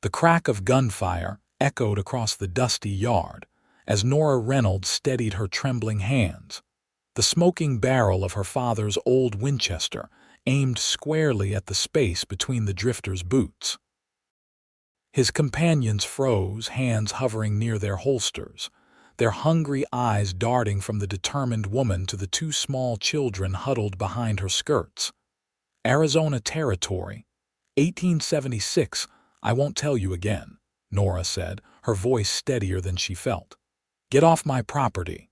The crack of gunfire echoed across the dusty yard as Nora Reynolds steadied her trembling hands. The smoking barrel of her father's old Winchester aimed squarely at the space between the drifter's boots. His companions froze, hands hovering near their holsters, their hungry eyes darting from the determined woman to the two small children huddled behind her skirts. Arizona Territory, 1876, I won't tell you again, Nora said, her voice steadier than she felt. Get off my property.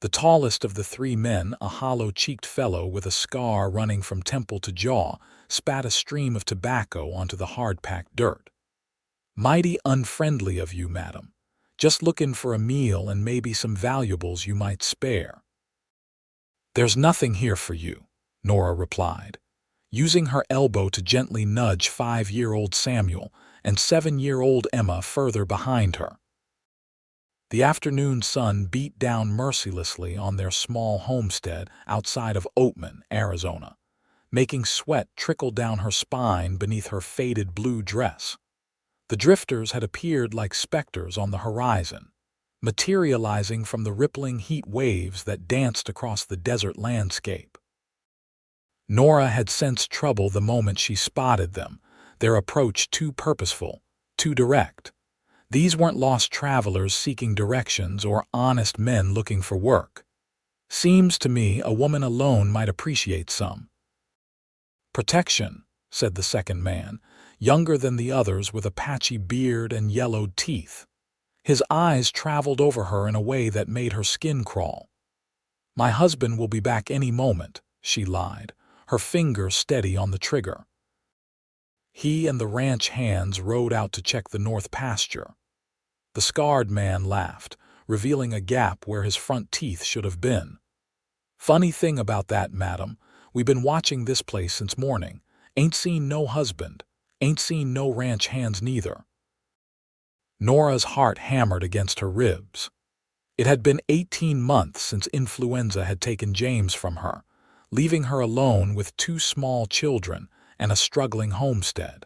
The tallest of the three men, a hollow-cheeked fellow with a scar running from temple to jaw, spat a stream of tobacco onto the hard-packed dirt. Mighty unfriendly of you, madam. Just looking for a meal and maybe some valuables you might spare. There's nothing here for you, Nora replied, using her elbow to gently nudge 5-year-old Samuel and 7-year-old Emma further behind her. The afternoon sun beat down mercilessly on their small homestead outside of Oatman, Arizona, making sweat trickle down her spine beneath her faded blue dress. The drifters had appeared like specters on the horizon, materializing from the rippling heat waves that danced across the desert landscape. Nora had sensed trouble the moment she spotted them, their approach too purposeful, too direct. These weren't lost travelers seeking directions or honest men looking for work. Seems to me a woman alone might appreciate some protection, said the second man, younger than the others with a patchy beard and yellowed teeth. His eyes traveled over her in a way that made her skin crawl. My husband will be back any moment, she lied, her finger steady on the trigger. He and the ranch hands rode out to check the north pasture. The scarred man laughed, revealing a gap where his front teeth should have been. Funny thing about that, madam, we been watching this place since morning. Ain't seen no husband, ain't seen no ranch hands neither. Nora's heart hammered against her ribs. It had been 18 months since influenza had taken James from her, leaving her alone with 2 small children and a struggling homestead.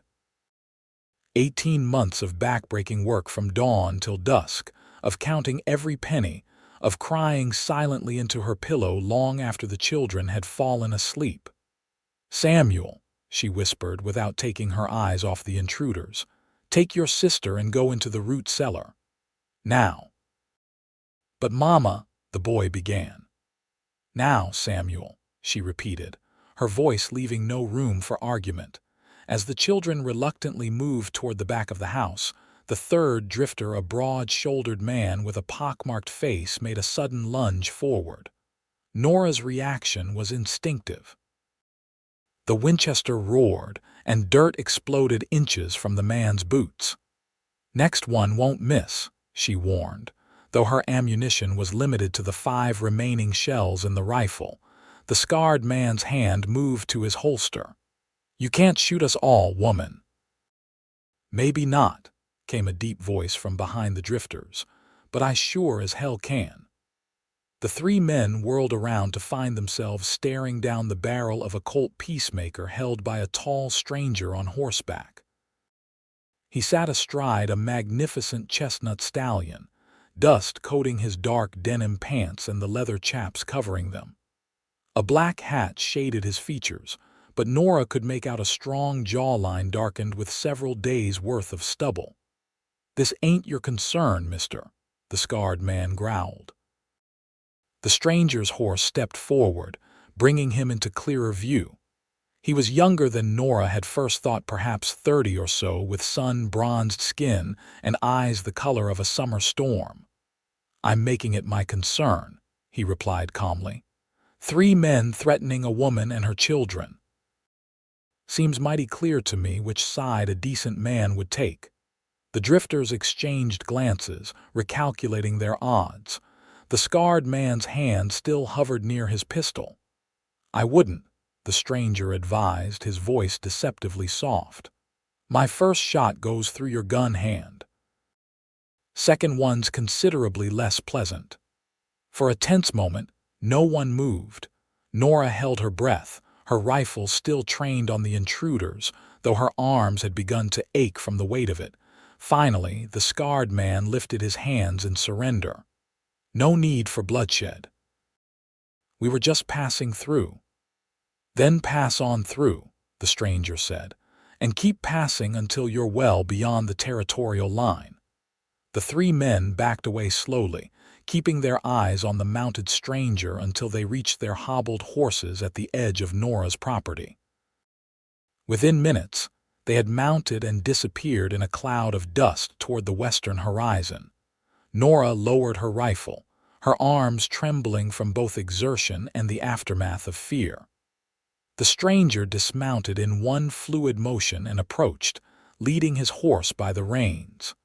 18 months of backbreaking work from dawn till dusk, of counting every penny, of crying silently into her pillow long after the children had fallen asleep. Samuel, she whispered without taking her eyes off the intruders, take your sister and go into the root cellar. Now. But Mama, the boy began. Now, Samuel, she repeated, her voice leaving no room for argument. As the children reluctantly moved toward the back of the house, the third drifter, a broad-shouldered man with a pockmarked face, made a sudden lunge forward. Nora's reaction was instinctive. The Winchester roared, and dirt exploded inches from the man's boots. Next one won't miss, she warned, though her ammunition was limited to the 5 remaining shells in the rifle. The scarred man's hand moved to his holster. You can't shoot us all, woman. Maybe not, came a deep voice from behind the drifters, but I sure as hell can. The 3 men whirled around to find themselves staring down the barrel of a Colt Peacemaker held by a tall stranger on horseback. He sat astride a magnificent chestnut stallion, dust coating his dark denim pants and the leather chaps covering them. A black hat shaded his features, but Nora could make out a strong jawline darkened with several days' worth of stubble. This ain't your concern, mister, the scarred man growled. The stranger's horse stepped forward, bringing him into clearer view. He was younger than Nora had first thought, perhaps 30 or so, with sun-bronzed skin and eyes the color of a summer storm. I'm making it my concern, he replied calmly. 3 men threatening a woman and her children. Seems mighty clear to me which side a decent man would take. The drifters exchanged glances, recalculating their odds. The scarred man's hand still hovered near his pistol. I wouldn't, the stranger advised, his voice deceptively soft. My first shot goes through your gun hand. Second one's considerably less pleasant. For a tense moment, no one moved. Nora held her breath, her rifle still trained on the intruders, though her arms had begun to ache from the weight of it. Finally, the scarred man lifted his hands in surrender. No need for bloodshed. We were just passing through. Then pass on through, the stranger said, and keep passing until you're well beyond the territorial line. The three men backed away slowly, keeping their eyes on the mounted stranger until they reached their hobbled horses at the edge of Nora's property. Within minutes, they had mounted and disappeared in a cloud of dust toward the western horizon. Nora lowered her rifle, her arms trembling from both exertion and the aftermath of fear. The stranger dismounted in one fluid motion and approached, leading his horse by the reins.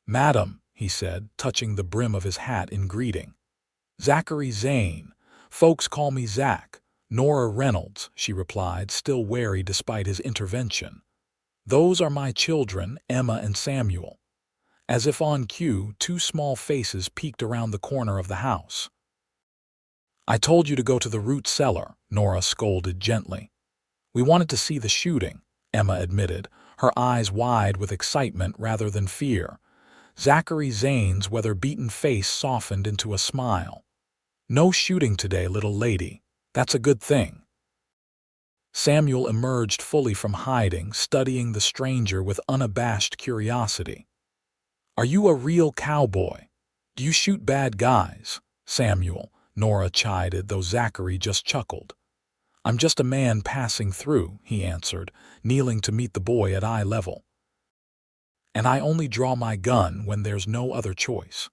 "Madam," he said, touching the brim of his hat in greeting. "Zachary Zane. Folks call me Zach. Nora Reynolds," she replied, still wary despite his intervention. "Those are my children, Emma and Samuel." As if on cue, two small faces peeked around the corner of the house. "I told you to go to the root cellar," Nora scolded gently. "We wanted to see the shooting," Emma admitted, her eyes wide with excitement rather than fear. Zachary Zane's weather-beaten face softened into a smile. "No shooting today, little lady. That's a good thing." Samuel emerged fully from hiding, studying the stranger with unabashed curiosity. "Are you a real cowboy? Do you shoot bad guys?" "Samuel," Nora chided, though Zachary just chuckled. "I'm just a man passing through," he answered, kneeling to meet the boy at eye level. "And I only draw my gun when there's no other choice."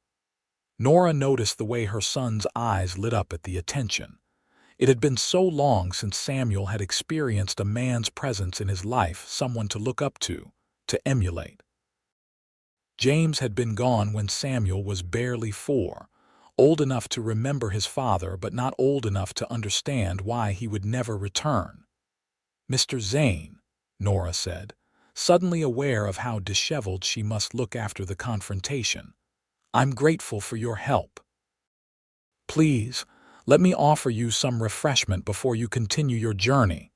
Nora noticed the way her son's eyes lit up at the attention. It had been so long since Samuel had experienced a man's presence in his life, someone to look up to emulate. James had been gone when Samuel was barely 4, old enough to remember his father but not old enough to understand why he would never return. "Mr. Zane," Nora said, suddenly aware of how disheveled she must look after the confrontation. "I'm grateful for your help. Please, let me offer you some refreshment before you continue your journey."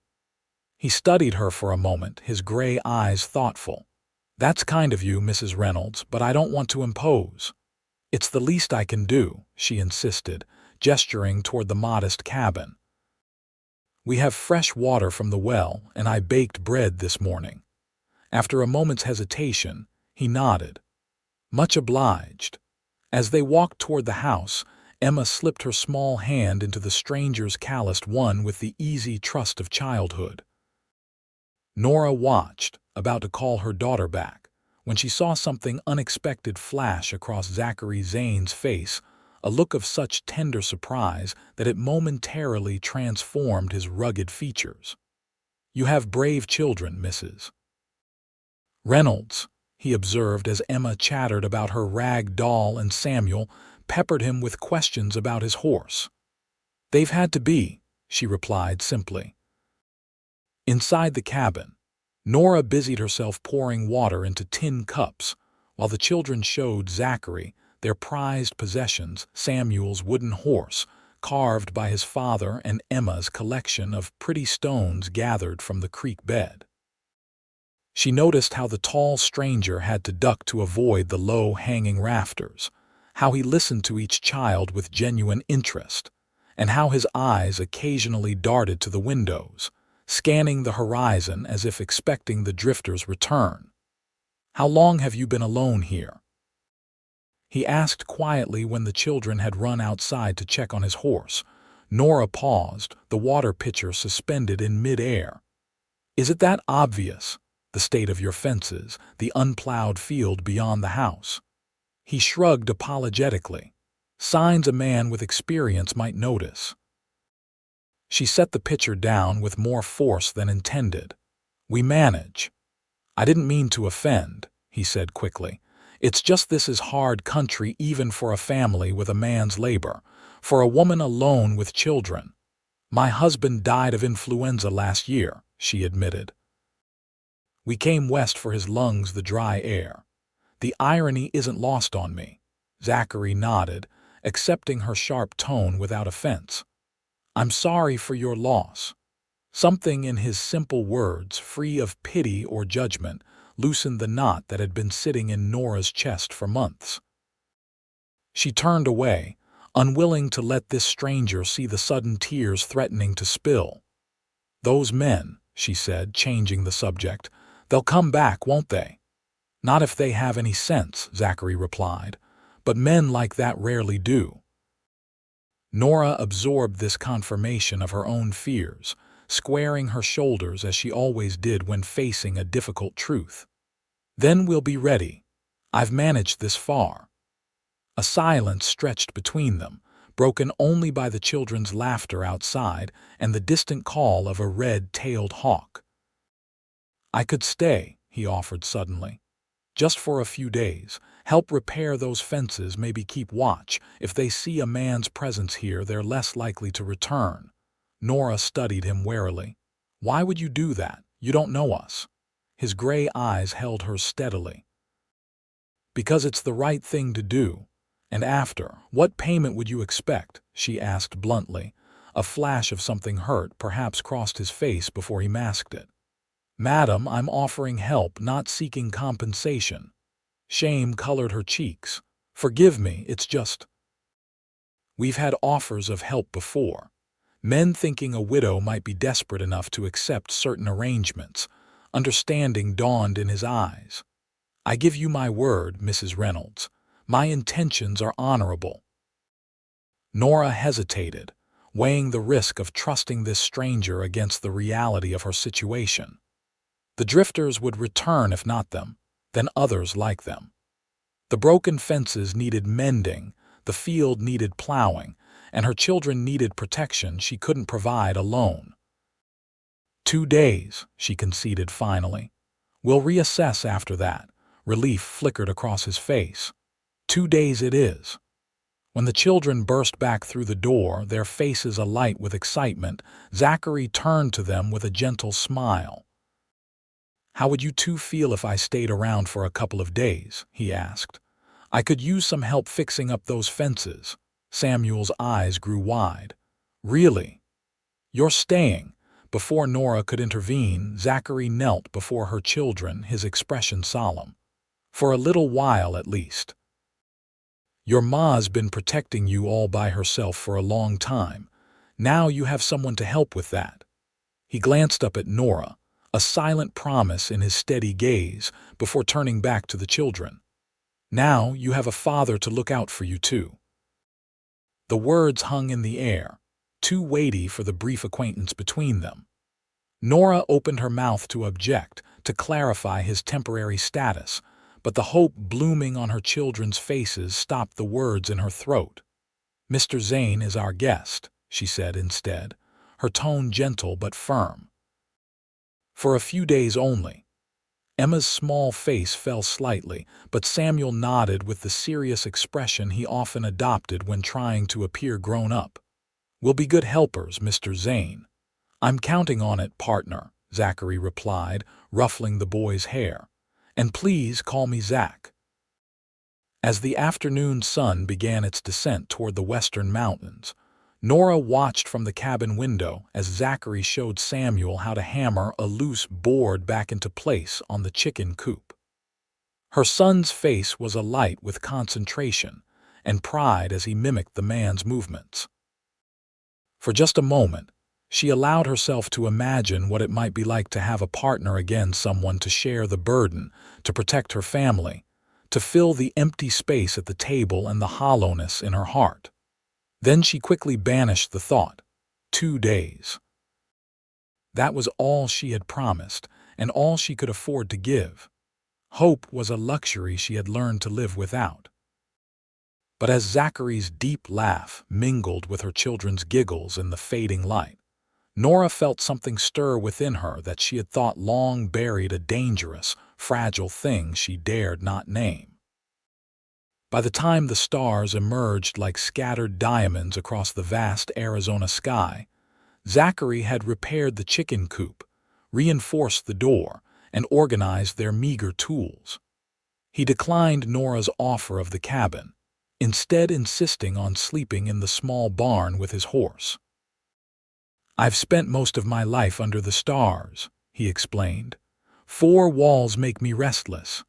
He studied her for a moment, his gray eyes thoughtful. "That's kind of you, Mrs. Reynolds, but I don't want to impose." "It's the least I can do," she insisted, gesturing toward the modest cabin. "We have fresh water from the well, and I baked bread this morning." After a moment's hesitation, he nodded. "Much obliged." As they walked toward the house, Emma slipped her small hand into the stranger's calloused one with the easy trust of childhood. Nora watched, about to call her daughter back, when she saw something unexpected flash across Zachary Zane's face, a look of such tender surprise that it momentarily transformed his rugged features. "You have brave children, Mrs. Reynolds," he observed as Emma chattered about her rag doll and Samuel peppered him with questions about his horse. "They've had to be," she replied simply. Inside the cabin, Nora busied herself pouring water into tin cups, while the children showed Zachary their prized possessions, Samuel's wooden horse, carved by his father, and Emma's collection of pretty stones gathered from the creek bed. She noticed how the tall stranger had to duck to avoid the low-hanging rafters, how he listened to each child with genuine interest, and how his eyes occasionally darted to the windows, scanning the horizon as if expecting the drifter's return. "How long have you been alone here?" he asked quietly when the children had run outside to check on his horse. Nora paused, the water pitcher suspended in mid-air. "Is it that obvious? The state of your fences, the unplowed field beyond the house?" He shrugged apologetically. "Signs a man with experience might notice." She set the pitcher down with more force than intended. "We manage." "I didn't mean to offend," he said quickly. "It's just this is hard country even for a family with a man's labor, for a woman alone with children. My husband died of influenza last year," she admitted. "We came west for his lungs, the dry air. The irony isn't lost on me." Zachary nodded, accepting her sharp tone without offense. "I'm sorry for your loss." Something in his simple words, free of pity or judgment, loosened the knot that had been sitting in Nora's chest for months. She turned away, unwilling to let this stranger see the sudden tears threatening to spill. "Those men," she said, changing the subject, "they'll come back, won't they?" "Not if they have any sense," Zachary replied, "but men like that rarely do." Nora absorbed this confirmation of her own fears, squaring her shoulders as she always did when facing a difficult truth. "Then we'll be ready. I've managed this far." A silence stretched between them, broken only by the children's laughter outside and the distant call of a red-tailed hawk. "I could stay," he offered suddenly. "Just for a few days. Help repair those fences, maybe keep watch. If they see a man's presence here, they're less likely to return." Nora studied him warily. "Why would you do that? You don't know us." His gray eyes held hers steadily. "Because it's the right thing to do. And after, what payment would you expect?" she asked bluntly. A flash of something hurt perhaps crossed his face before he masked it. "Madam, I'm offering help, not seeking compensation." Shame colored her cheeks. "Forgive me, it's just—" "We've had offers of help before. Men thinking a widow might be desperate enough to accept certain arrangements." Understanding dawned in his eyes. "I give you my word, Mrs. Reynolds. My intentions are honorable." Nora hesitated, weighing the risk of trusting this stranger against the reality of her situation. The drifters would return if not them, then others like them. The broken fences needed mending, the field needed plowing, and her children needed protection she couldn't provide alone. "2 days," she conceded finally. "We'll reassess after that." Relief flickered across his face. 2 days it is. When the children burst back through the door, their faces alight with excitement, Zachary turned to them with a gentle smile. "How would you two feel if I stayed around for a couple of days?" he asked. "I could use some help fixing up those fences." Samuel's eyes grew wide. "Really? You're staying?" Before Nora could intervene, Zachary knelt before her children, his expression solemn. "For a little while at least. Your ma's been protecting you all by herself for a long time. Now you have someone to help with that." He glanced up at Nora, a silent promise in his steady gaze, before turning back to the children. "Now you have a father to look out for you too." The words hung in the air, too weighty for the brief acquaintance between them. Nora opened her mouth to object, to clarify his temporary status, but the hope blooming on her children's faces stopped the words in her throat. "Mr. Zane is our guest," she said instead, her tone gentle but firm. "For a few days only." Emma's small face fell slightly, but Samuel nodded with the serious expression he often adopted when trying to appear grown up. "We'll be good helpers, Mr. Zane." "I'm counting on it, partner," Zachary replied, ruffling the boy's hair. "And please call me Zach." As the afternoon sun began its descent toward the western mountains, Nora watched from the cabin window as Zachary showed Samuel how to hammer a loose board back into place on the chicken coop. Her son's face was alight with concentration and pride as he mimicked the man's movements. For just a moment, she allowed herself to imagine what it might be like to have a partner again, someone to share the burden, to protect her family, to fill the empty space at the table and the hollowness in her heart. Then she quickly banished the thought. 2 days. That was all she had promised, and all she could afford to give. Hope was a luxury she had learned to live without. But as Zachary's deep laugh mingled with her children's giggles in the fading light, Nora felt something stir within her that she had thought long buried, a dangerous, fragile thing she dared not name. By the time the stars emerged like scattered diamonds across the vast Arizona sky, Zachary had repaired the chicken coop, reinforced the door, and organized their meager tools. He declined Nora's offer of the cabin, instead insisting on sleeping in the small barn with his horse. "I've spent most of my life under the stars," he explained. "Four walls make me restless."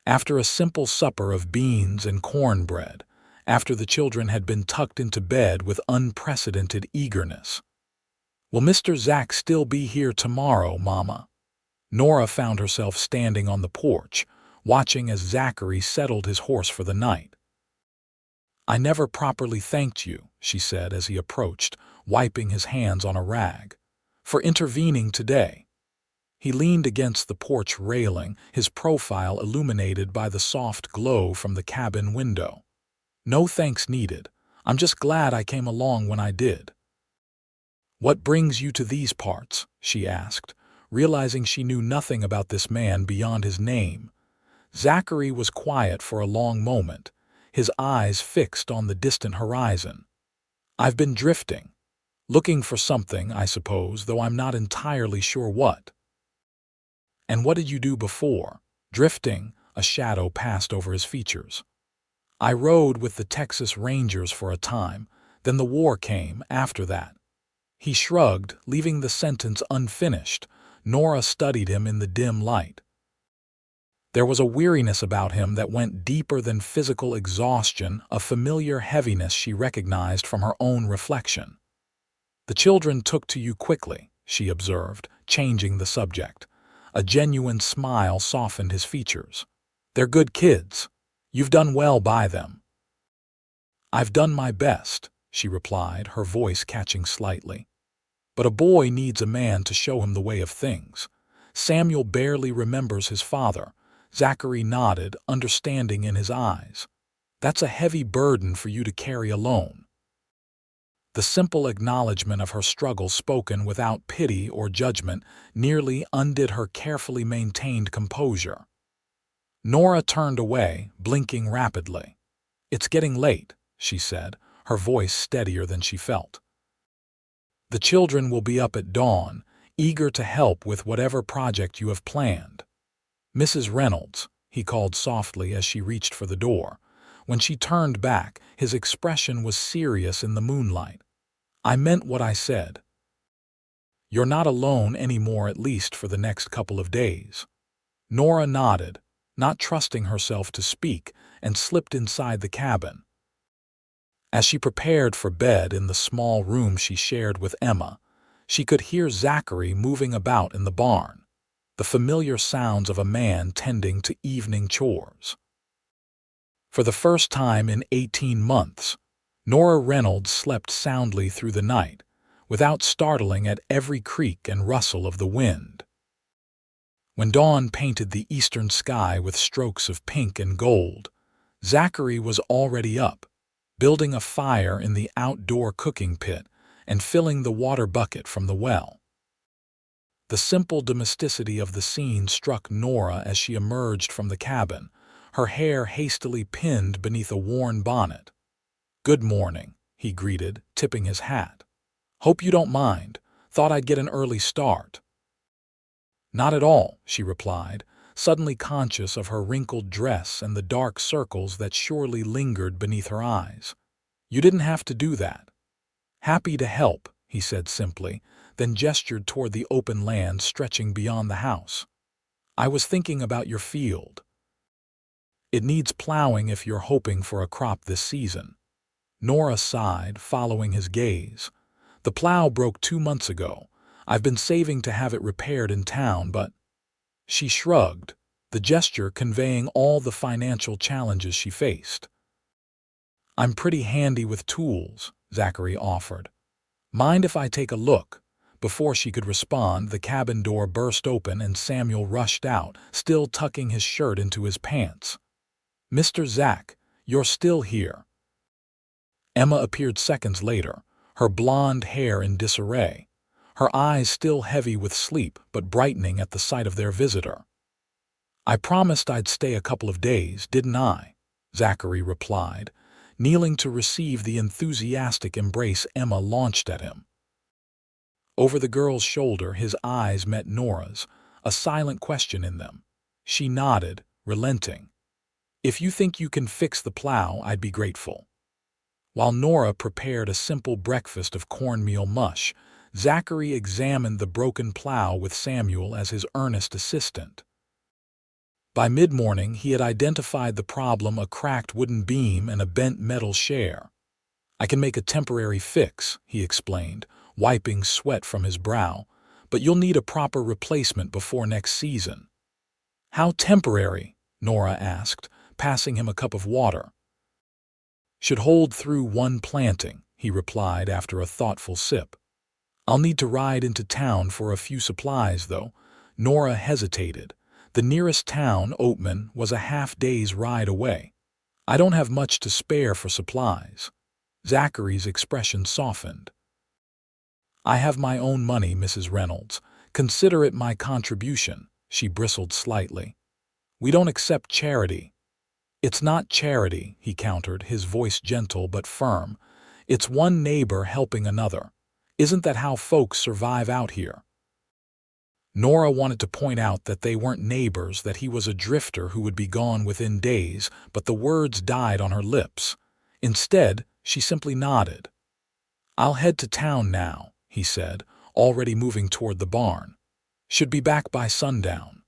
After a simple supper of beans and cornbread, after the children had been tucked into bed with unprecedented eagerness. "Will Mr. Zach still be here tomorrow, Mama?" Nora found herself standing on the porch, watching as Zachary settled his horse for the night. "I never properly thanked you," she said as he approached, wiping his hands on a rag, "for intervening today." He leaned against the porch railing, his profile illuminated by the soft glow from the cabin window. "No thanks needed. I'm just glad I came along when I did." "What brings you to these parts?" she asked, realizing she knew nothing about this man beyond his name. Zachary was quiet for a long moment, his eyes fixed on the distant horizon. "I've been drifting. Looking for something, I suppose, though I'm not entirely sure what." "And what did you do before?" Drifting, a shadow passed over his features. "I rode with the Texas Rangers for a time, then the war came after that." He shrugged, leaving the sentence unfinished. Nora studied him in the dim light. There was a weariness about him that went deeper than physical exhaustion, a familiar heaviness she recognized from her own reflection. "The children took to you quickly," she observed, changing the subject. A genuine smile softened his features. "They're good kids. You've done well by them." "I've done my best," she replied, her voice catching slightly. "But a boy needs a man to show him the way of things. Samuel barely remembers his father." Zachary nodded, understanding in his eyes. "That's a heavy burden for you to carry alone." The simple acknowledgement of her struggle, spoken without pity or judgment, nearly undid her carefully maintained composure. Nora turned away, blinking rapidly. "It's getting late," she said, her voice steadier than she felt. "The children will be up at dawn, eager to help with whatever project you have planned." "Mrs. Reynolds," he called softly as she reached for the door. When she turned back, his expression was serious in the moonlight. "I meant what I said. You're not alone anymore, at least for the next couple of days." Nora nodded, not trusting herself to speak, and slipped inside the cabin. As she prepared for bed in the small room she shared with Emma, she could hear Zachary moving about in the barn, the familiar sounds of a man tending to evening chores. For the first time in 18 months, Nora Reynolds slept soundly through the night, without startling at every creak and rustle of the wind. When dawn painted the eastern sky with strokes of pink and gold, Zachary was already up, building a fire in the outdoor cooking pit and filling the water bucket from the well. The simple domesticity of the scene struck Nora as she emerged from the cabin, her hair hastily pinned beneath a worn bonnet. "Good morning," he greeted, tipping his hat. "Hope you don't mind. Thought I'd get an early start." "Not at all," she replied, suddenly conscious of her wrinkled dress and the dark circles that surely lingered beneath her eyes. "You didn't have to do that." "Happy to help," he said simply, then gestured toward the open land stretching beyond the house. "I was thinking about your field. It needs plowing if you're hoping for a crop this season." Nora sighed, following his gaze. "The plow broke 2 months ago. I've been saving to have it repaired in town, but—" She shrugged, the gesture conveying all the financial challenges she faced. "I'm pretty handy with tools," Zachary offered. "Mind if I take a look?" Before she could respond, the cabin door burst open and Samuel rushed out, still tucking his shirt into his pants. "Mr. Zach, you're still here." Emma appeared seconds later, her blonde hair in disarray, her eyes still heavy with sleep but brightening at the sight of their visitor. "I promised I'd stay a couple of days, didn't I?" Zachary replied, kneeling to receive the enthusiastic embrace Emma launched at him. Over the girl's shoulder, his eyes met Nora's, a silent question in them. She nodded, relenting. "If you think you can fix the plow, I'd be grateful." While Nora prepared a simple breakfast of cornmeal mush, Zachary examined the broken plow with Samuel as his earnest assistant. By mid-morning, he had identified the problem: a cracked wooden beam and a bent metal share. "I can make a temporary fix," he explained, wiping sweat from his brow, "but you'll need a proper replacement before next season." "How temporary?" Nora asked, passing him a cup of water. "Should hold through one planting," he replied after a thoughtful sip. "I'll need to ride into town for a few supplies, though." Nora hesitated. The nearest town, Oatman, was a half-day's ride away. "I don't have much to spare for supplies." Zachary's expression softened. "I have my own money, Mrs. Reynolds. Consider it my contribution." She bristled slightly. "We don't accept charity." "It's not charity," he countered, his voice gentle but firm. "It's one neighbor helping another. Isn't that how folks survive out here?" Nora wanted to point out that they weren't neighbors, that he was a drifter who would be gone within days, but the words died on her lips. Instead, she simply nodded. "I'll head to town now," he said, already moving toward the barn. "Should be back by sundown."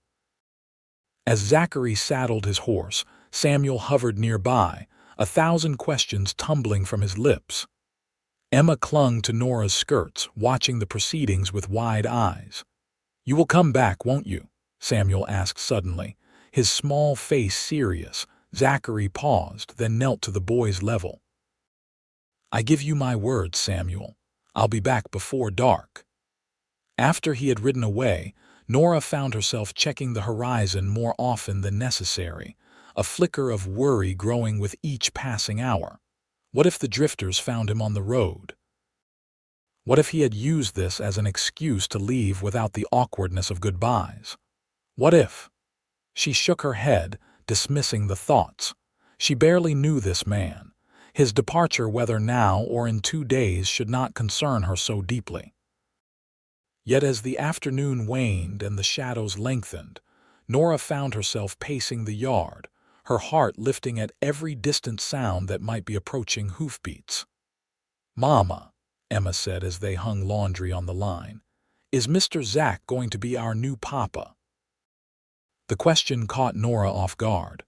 As Zachary saddled his horse, Samuel hovered nearby, 1,000 questions tumbling from his lips. Emma clung to Nora's skirts, watching the proceedings with wide eyes. "You will come back, won't you?" Samuel asked suddenly, his small face serious. Zachary paused, then knelt to the boy's level. "I give you my word, Samuel. I'll be back before dark." After he had ridden away, Nora found herself checking the horizon more often than necessary, a flicker of worry growing with each passing hour. What if the drifters found him on the road? What if he had used this as an excuse to leave without the awkwardness of goodbyes? What if? She shook her head, dismissing the thoughts. She barely knew this man. His departure, whether now or in 2 days, should not concern her so deeply. Yet as the afternoon waned and the shadows lengthened, Nora found herself pacing the yard, her heart lifting at every distant sound that might be approaching hoofbeats. "Mama," Emma said as they hung laundry on the line, "is Mr. Zach going to be our new papa?" The question caught Nora off guard.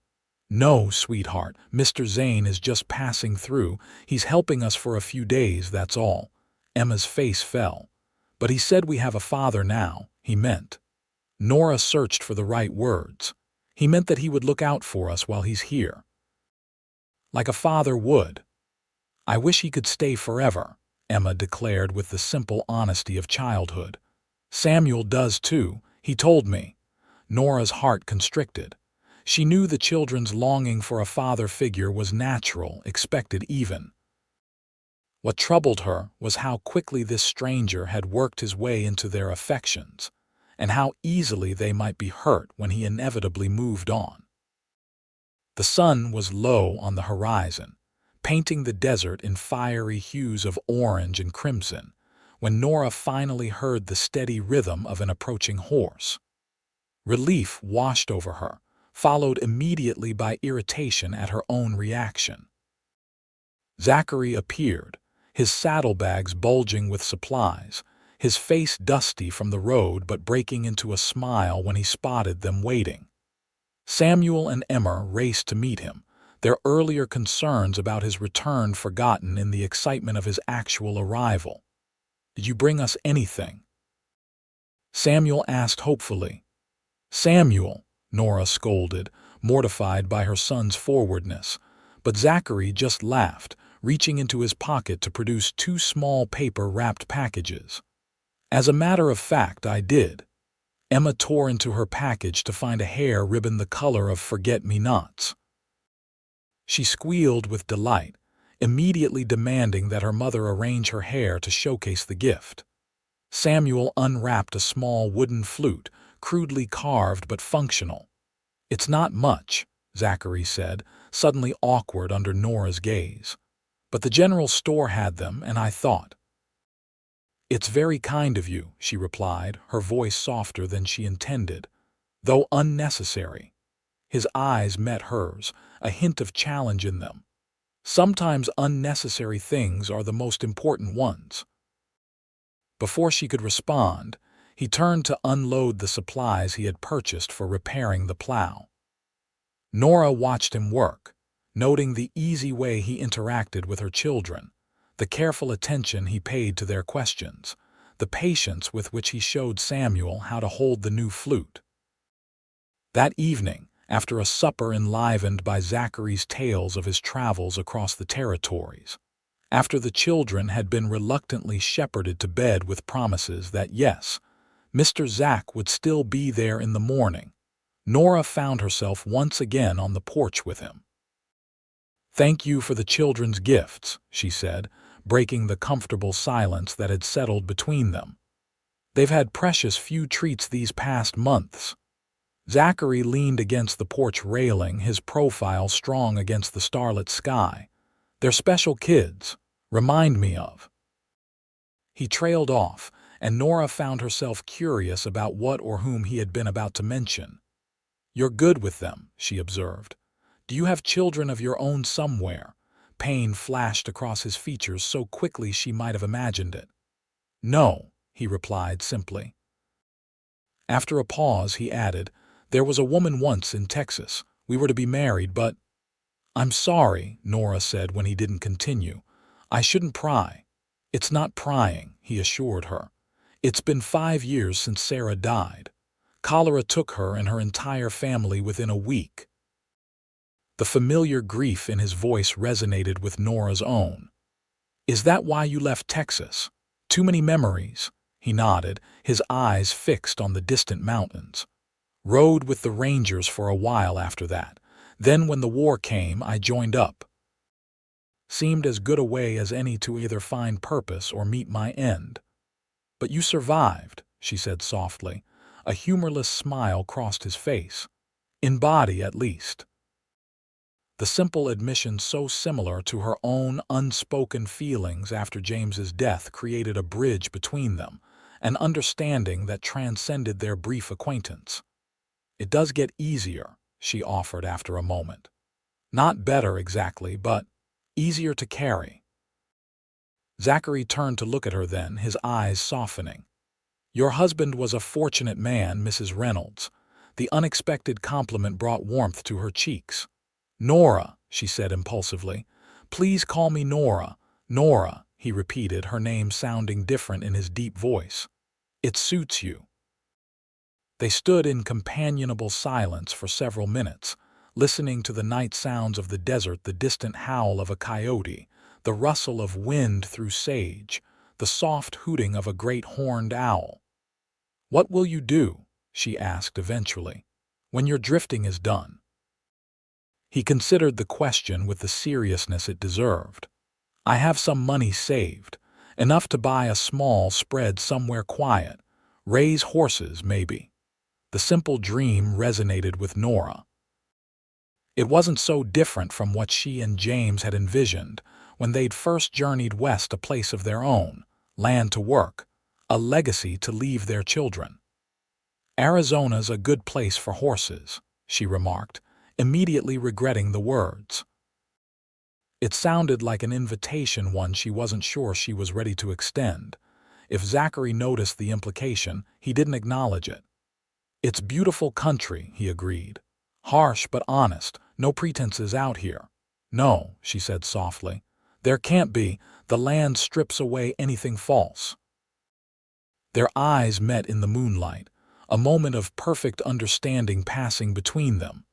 "No, sweetheart, Mr. Zane is just passing through. He's helping us for a few days, that's all." Emma's face fell. "But he said we have a father now," he meant. Nora searched for the right words. "He meant that he would look out for us while he's here." "Like a father would." "I wish he could stay forever," Emma declared with the simple honesty of childhood. "Samuel does too, he told me." Nora's heart constricted. She knew the children's longing for a father figure was natural, expected even. What troubled her was how quickly this stranger had worked his way into their affections, and how easily they might be hurt when he inevitably moved on. The sun was low on the horizon, painting the desert in fiery hues of orange and crimson, when Nora finally heard the steady rhythm of an approaching horse. Relief washed over her, followed immediately by irritation at her own reaction. Zachary appeared, his saddlebags bulging with supplies, his face dusty from the road but breaking into a smile when he spotted them waiting. Samuel and Emma raced to meet him, their earlier concerns about his return forgotten in the excitement of his actual arrival. "Did you bring us anything?" Samuel asked hopefully. "Samuel," Nora scolded, mortified by her son's forwardness, but Zachary just laughed, reaching into his pocket to produce 2 small paper-wrapped packages. "As a matter of fact, I did." Emma tore into her package to find a hair ribbon the color of forget-me-nots. She squealed with delight, immediately demanding that her mother arrange her hair to showcase the gift. Samuel unwrapped a small wooden flute, crudely carved but functional. "It's not much," Zachary said, suddenly awkward under Nora's gaze. "But the general store had them, and I thought." "It's very kind of you," she replied, her voice softer than she intended, though unnecessary. His eyes met hers, a hint of challenge in them. Sometimes unnecessary things are the most important ones. Before she could respond, he turned to unload the supplies he had purchased for repairing the plow. Nora watched him work, noting the easy way he interacted with her children, the careful attention he paid to their questions, the patience with which he showed Samuel how to hold the new flute. That evening, after a supper enlivened by Zachary's tales of his travels across the territories, after the children had been reluctantly shepherded to bed with promises that yes, Mr. Zach would still be there in the morning, Nora found herself once again on the porch with him. "Thank you for the children's gifts," she said, breaking the comfortable silence that had settled between them. "They've had precious few treats these past months." Zachary leaned against the porch railing, his profile strong against the starlit sky. "They're special kids. Remind me of." He trailed off, and Nora found herself curious about what or whom he had been about to mention. "You're good with them," she observed. "Do you have children of your own somewhere?" Pain flashed across his features so quickly she might have imagined it. "No," he replied simply. After a pause, he added, "There was a woman once in Texas. We were to be married, but—" "I'm sorry," Nora said when he didn't continue. "I shouldn't pry." "It's not prying," he assured her. "It's been 5 years since Sarah died. Cholera took her and her entire family within a week." The familiar grief in his voice resonated with Nora's own. "Is that why you left Texas? Too many memories?" He nodded, his eyes fixed on the distant mountains. "Rode with the Rangers for a while after that. Then when the war came, I joined up. Seemed as good a way as any to either find purpose or meet my end." "But you survived," she said softly. A humorless smile crossed his face. "In body, at least." The simple admission, so similar to her own unspoken feelings after James's death, created a bridge between them, an understanding that transcended their brief acquaintance. "It does get easier," she offered after a moment. "Not better exactly, but easier to carry." Zachary turned to look at her then, his eyes softening. "Your husband was a fortunate man, Mrs. Reynolds." The unexpected compliment brought warmth to her cheeks. "Nora," she said impulsively. "Please call me Nora." "Nora," he repeated, her name sounding different in his deep voice. "It suits you." They stood in companionable silence for several minutes, listening to the night sounds of the desert, the distant howl of a coyote, the rustle of wind through sage, the soft hooting of a great horned owl. "What will you do," she asked eventually, "when your drifting is done?" He considered the question with the seriousness it deserved. "I have some money saved, enough to buy a small spread somewhere quiet, raise horses maybe." The simple dream resonated with Nora. It wasn't so different from what she and James had envisioned when they'd first journeyed west, a place of their own, land to work, a legacy to leave their children. "Arizona's a good place for horses," she remarked, immediately regretting the words. It sounded like an invitation, one she wasn't sure she was ready to extend. If Zachary noticed the implication, he didn't acknowledge it. "It's beautiful country," he agreed. "Harsh but honest, no pretenses out here." "No," she said softly. "There can't be. The land strips away anything false." Their eyes met in the moonlight, a moment of perfect understanding passing between them.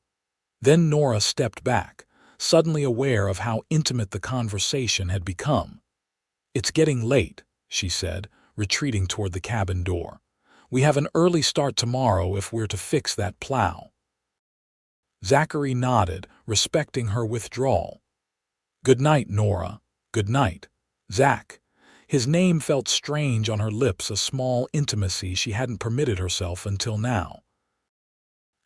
Then Nora stepped back, suddenly aware of how intimate the conversation had become. "It's getting late," she said, retreating toward the cabin door. "We have an early start tomorrow if we're to fix that plow." Zachary nodded, respecting her withdrawal. "Good night, Nora." "Good night, Zach." His name felt strange on her lips, a small intimacy she hadn't permitted herself until now.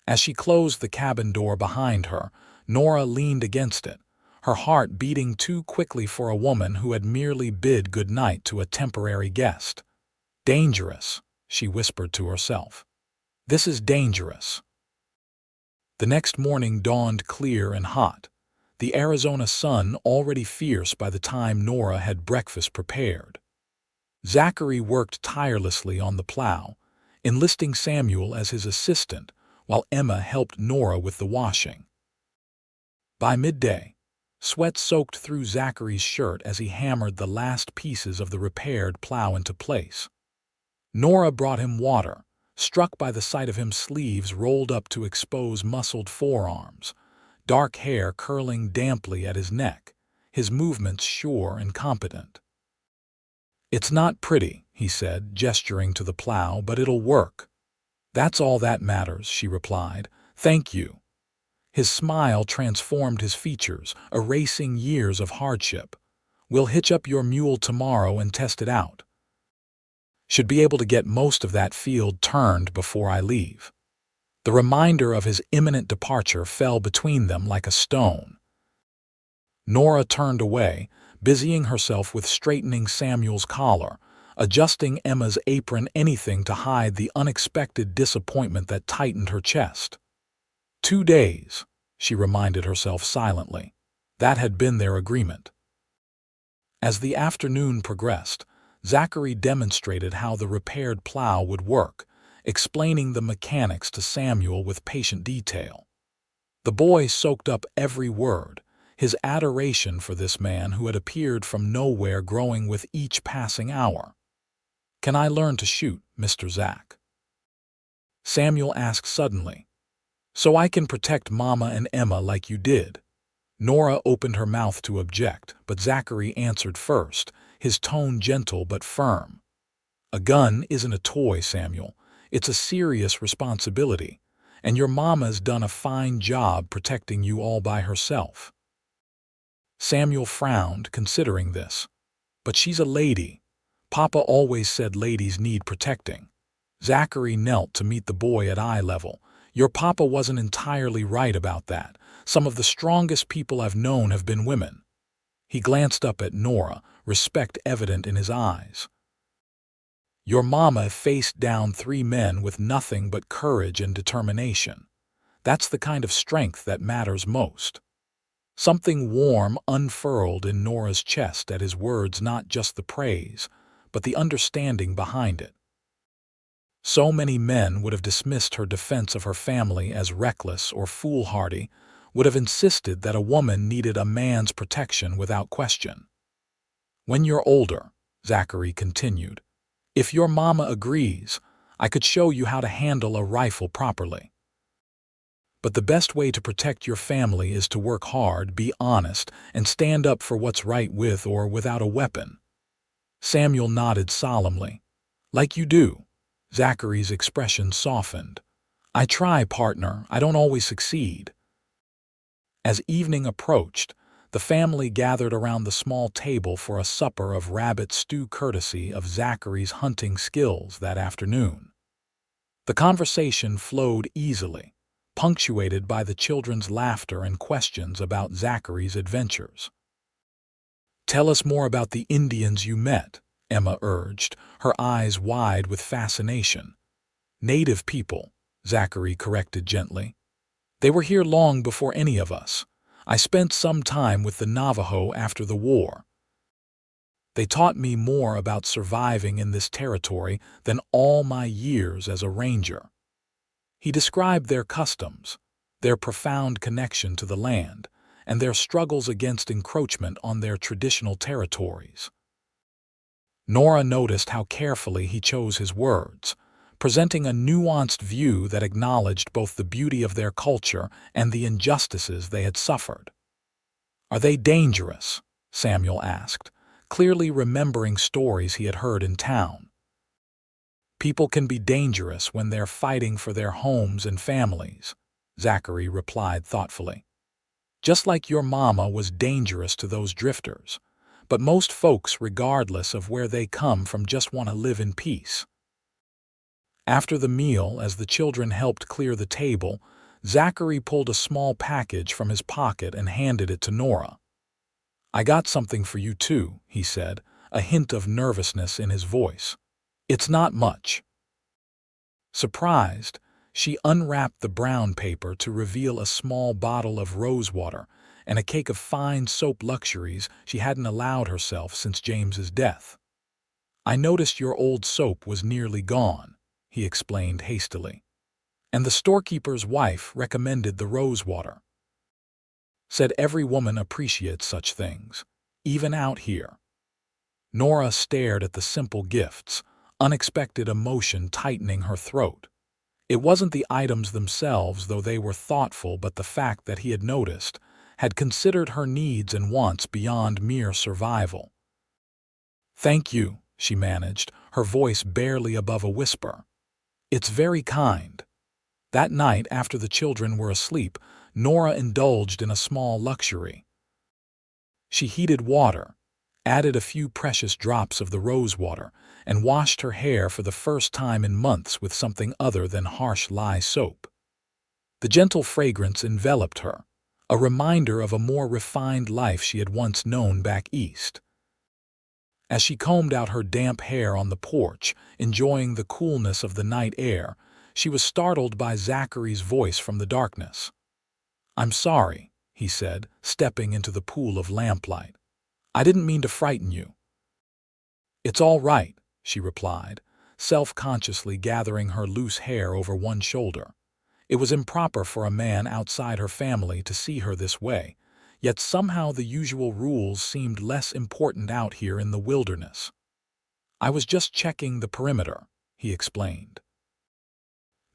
As she closed the cabin door behind her, Nora leaned against it, her heart beating too quickly for a woman who had merely bid good night to a temporary guest. "Dangerous," she whispered to herself. "This is dangerous." The next morning dawned clear and hot. the Arizona sun already fierce by the time Nora had breakfast prepared. Zachary worked tirelessly on the plow, enlisting Samuel as his assistant while Emma helped Nora with the washing. By midday, sweat soaked through Zachary's shirt as he hammered the last pieces of the repaired plow into place. Nora brought him water, struck by the sight of his sleeves rolled up to expose muscled forearms, dark hair curling damply at his neck, his movements sure and competent. "It's not pretty," he said, gesturing to the plow, "but it'll work." "That's all that matters," she replied. "Thank you." His smile transformed his features, erasing years of hardship. "We'll hitch up your mule tomorrow and test it out. Should be able to get most of that field turned before I leave." The reminder of his imminent departure fell between them like a stone. Nora turned away, busying herself with straightening Samuel's collar, adjusting Emma's apron, anything to hide the unexpected disappointment that tightened her chest. 2 days, she reminded herself silently. That had been their agreement. As the afternoon progressed, Zachary demonstrated how the repaired plow would work, explaining the mechanics to Samuel with patient detail. The boy soaked up every word, his adoration for this man who had appeared from nowhere growing with each passing hour. "Can I learn to shoot, Mr. Zach?" Samuel asked suddenly. "So I can protect Mama and Emma like you did." Nora opened her mouth to object, but Zachary answered first, his tone gentle but firm. "A gun isn't a toy, Samuel. It's a serious responsibility, and your mama's done a fine job protecting you all by herself." Samuel frowned, considering this. "But she's a lady. Papa always said ladies need protecting." Zachary knelt to meet the boy at eye level. "Your papa wasn't entirely right about that. Some of the strongest people I've known have been women." He glanced up at Nora, respect evident in his eyes. "Your mama faced down 3 men with nothing but courage and determination. That's the kind of strength that matters most." Something warm unfurled in Nora's chest at his words, not just the praise, but the understanding behind it. So many men would have dismissed her defense of her family as reckless or foolhardy, would have insisted that a woman needed a man's protection without question. "When you're older," Zachary continued, "if your mama agrees, I could show you how to handle a rifle properly. But the best way to protect your family is to work hard, be honest, and stand up for what's right with or without a weapon." Samuel nodded solemnly. "Like you do." Zachary's expression softened. "I try, partner. I don't always succeed." As evening approached, the family gathered around the small table for a supper of rabbit stew courtesy of Zachary's hunting skills that afternoon. The conversation flowed easily, punctuated by the children's laughter and questions about Zachary's adventures. "Tell us more about the Indians you met," Emma urged, her eyes wide with fascination. "Native people," Zachary corrected gently. "They were here long before any of us. I spent some time with the Navajo after the war. They taught me more about surviving in this territory than all my years as a ranger." He described their customs, their profound connection to the land, and their struggles against encroachment on their traditional territories. Nora noticed how carefully he chose his words, presenting a nuanced view that acknowledged both the beauty of their culture and the injustices they had suffered. "Are they dangerous?" Samuel asked, clearly remembering stories he had heard in town. "People can be dangerous when they're fighting for their homes and families," Zachary replied thoughtfully. "Just like your mama was dangerous to those drifters, but most folks, regardless of where they come from, just want to live in peace." After the meal, as the children helped clear the table, Zachary pulled a small package from his pocket and handed it to Nora. "I got something for you too," he said, a hint of nervousness in his voice. "It's not much." Surprised, She unwrapped the brown paper to reveal a small bottle of rosewater and a cake of fine soap luxuries she hadn't allowed herself since James's death. "I noticed your old soap was nearly gone," he explained hastily, "and the storekeeper's wife recommended the rosewater. Said every woman appreciates such things, even out here." Nora stared at the simple gifts, unexpected emotion tightening her throat. It wasn't the items themselves, though they were thoughtful, but the fact that he had noticed, had considered her needs and wants beyond mere survival. "Thank you," she managed, her voice barely above a whisper. "It's very kind." That night, after the children were asleep, Nora indulged in a small luxury. She heated water, added a few precious drops of the rosewater, and washed her hair for the first time in months with something other than harsh lye soap. The gentle fragrance enveloped her, a reminder of a more refined life she had once known back east. As she combed out her damp hair on the porch, enjoying the coolness of the night air, she was startled by Zachary's voice from the darkness. "I'm sorry," he said, stepping into the pool of lamplight. "I didn't mean to frighten you." "It's all right," she replied, self-consciously gathering her loose hair over one shoulder. It was improper for a man outside her family to see her this way, yet somehow the usual rules seemed less important out here in the wilderness. "I was just checking the perimeter," he explained.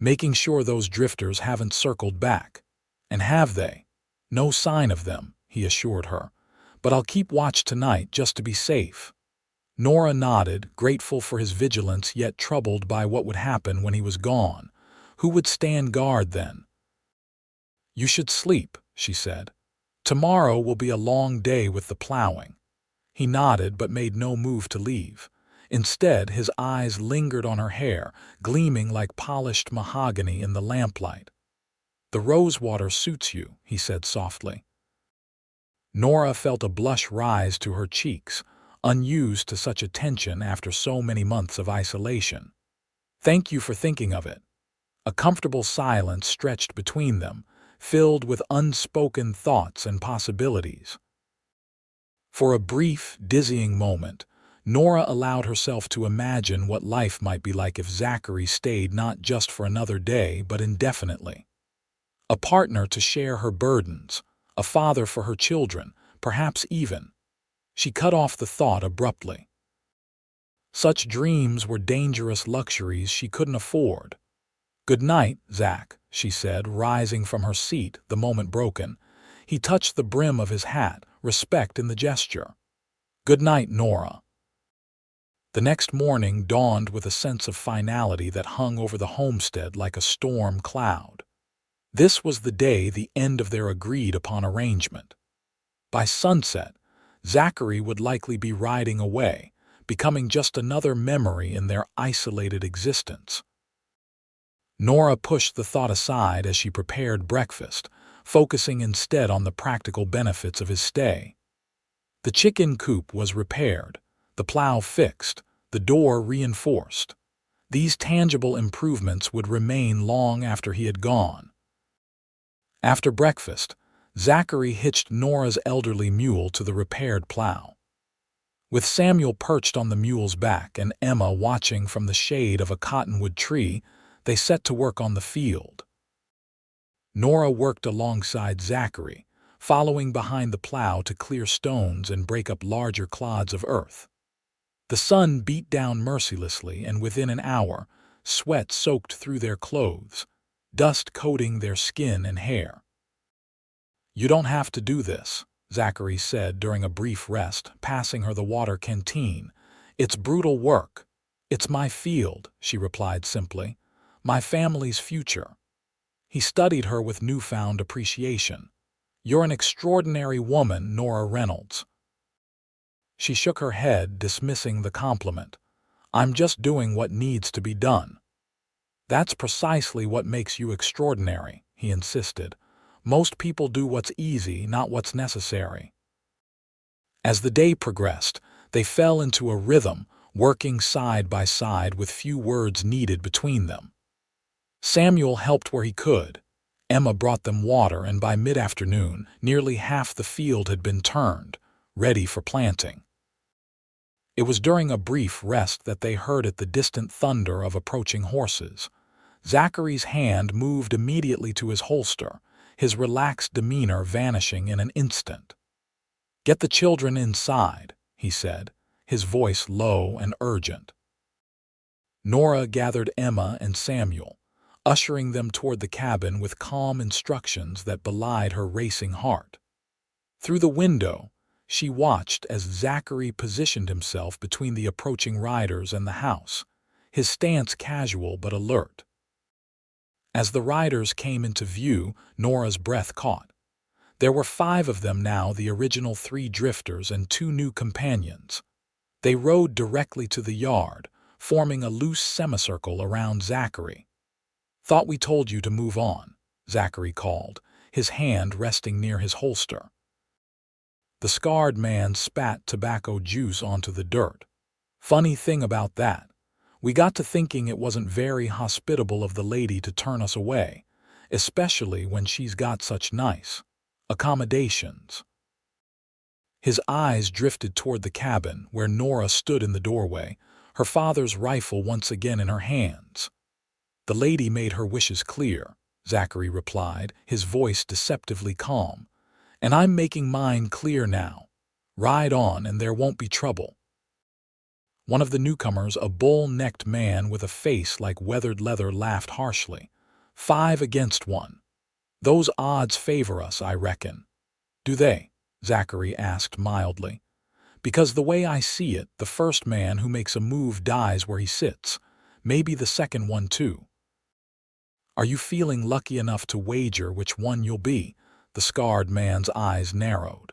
"Making sure those drifters haven't circled back." "And have they?" "No sign of them," he assured her. "But I'll keep watch tonight just to be safe." Nora nodded, grateful for his vigilance yet troubled by what would happen when he was gone. Who would stand guard then? "You should sleep," she said. "Tomorrow will be a long day with the plowing." He nodded but made no move to leave. Instead, his eyes lingered on her hair, gleaming like polished mahogany in the lamplight. "The rosewater suits you," he said softly. Nora felt a blush rise to her cheeks, unused to such attention after so many months of isolation. "Thank you for thinking of it." A comfortable silence stretched between them, filled with unspoken thoughts and possibilities. For a brief, dizzying moment, Nora allowed herself to imagine what life might be like if Zachary stayed not just for another day but indefinitely. A partner to share her burdens, a father for her children, perhaps even. She cut off the thought abruptly. Such dreams were dangerous luxuries she couldn't afford. "Good night, Zach," she said, rising from her seat the moment broken. He touched the brim of his hat, respect in the gesture. "Good night, Nora." The next morning dawned with a sense of finality that hung over the homestead like a storm cloud. This was the day, the end of their agreed-upon arrangement. By sunset, Zachary would likely be riding away, becoming just another memory in their isolated existence. Nora pushed the thought aside as she prepared breakfast, focusing instead on the practical benefits of his stay. The chicken coop was repaired, the plow fixed, the door reinforced. These tangible improvements would remain long after he had gone. After breakfast, Zachary hitched Nora's elderly mule to the repaired plow. With Samuel perched on the mule's back and Emma watching from the shade of a cottonwood tree, they set to work on the field. Nora worked alongside Zachary, following behind the plow to clear stones and break up larger clods of earth. The sun beat down mercilessly, and within an hour, sweat soaked through their clothes, dust coating their skin and hair. "You don't have to do this," Zachary said during a brief rest, passing her the water canteen. "It's brutal work." "It's my field," she replied simply. "My family's future." He studied her with newfound appreciation. "You're an extraordinary woman, Nora Reynolds." She shook her head, dismissing the compliment. "I'm just doing what needs to be done." "That's precisely what makes you extraordinary," he insisted. "Most people do what's easy, not what's necessary." As the day progressed, they fell into a rhythm, working side by side with few words needed between them. Samuel helped where he could. Emma brought them water, and by mid-afternoon, nearly half the field had been turned, ready for planting. It was during a brief rest that they heard the distant thunder of approaching horses. Zachary's hand moved immediately to his holster, his relaxed demeanor vanishing in an instant. "Get the children inside," he said, his voice low and urgent. Nora gathered Emma and Samuel, ushering them toward the cabin with calm instructions that belied her racing heart. Through the window, she watched as Zachary positioned himself between the approaching riders and the house, his stance casual but alert. As the riders came into view, Nora's breath caught. There were 5 of them now, the original 3 drifters and 2 new companions. They rode directly to the yard, forming a loose semicircle around Zachary. "Thought we told you to move on," Zachary called, his hand resting near his holster. The scarred man spat tobacco juice onto the dirt. "Funny thing about that, we got to thinking it wasn't very hospitable of the lady to turn us away, especially when she's got such nice accommodations." His eyes drifted toward the cabin, where Nora stood in the doorway, her father's rifle once again in her hands. "The lady made her wishes clear," Zachary replied, his voice deceptively calm. "And I'm making mine clear now. Ride on and there won't be trouble." One of the newcomers, a bull-necked man with a face like weathered leather, laughed harshly. 5 against 1. Those odds favor us, I reckon." "Do they?" Zachary asked mildly. "Because the way I see it, the first man who makes a move dies where he sits. Maybe the second one too." "Are you feeling lucky enough to wager which one you'll be?" The scarred man's eyes narrowed.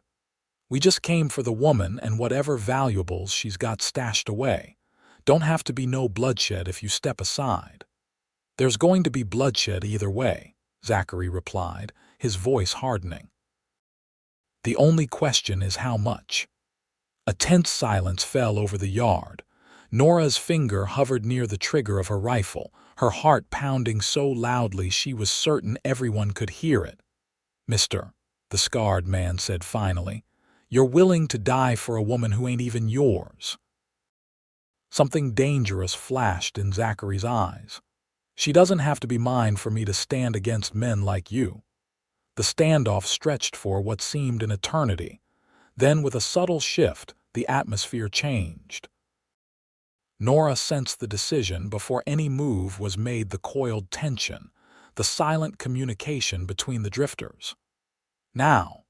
"We just came for the woman and whatever valuables she's got stashed away. Don't have to be no bloodshed if you step aside." "There's going to be bloodshed either way," Zachary replied, his voice hardening. "The only question is how much." A tense silence fell over the yard. Nora's finger hovered near the trigger of her rifle, her heart pounding so loudly she was certain everyone could hear it. "Mister," the scarred man said finally, "you're willing to die for a woman who ain't even yours." Something dangerous flashed in Zachary's eyes. "She doesn't have to be mine for me to stand against men like you." The standoff stretched for what seemed an eternity. Then, with a subtle shift, the atmosphere changed. Nora sensed the decision before any move was made, the coiled tension, the silent communication between the drifters. "Now,"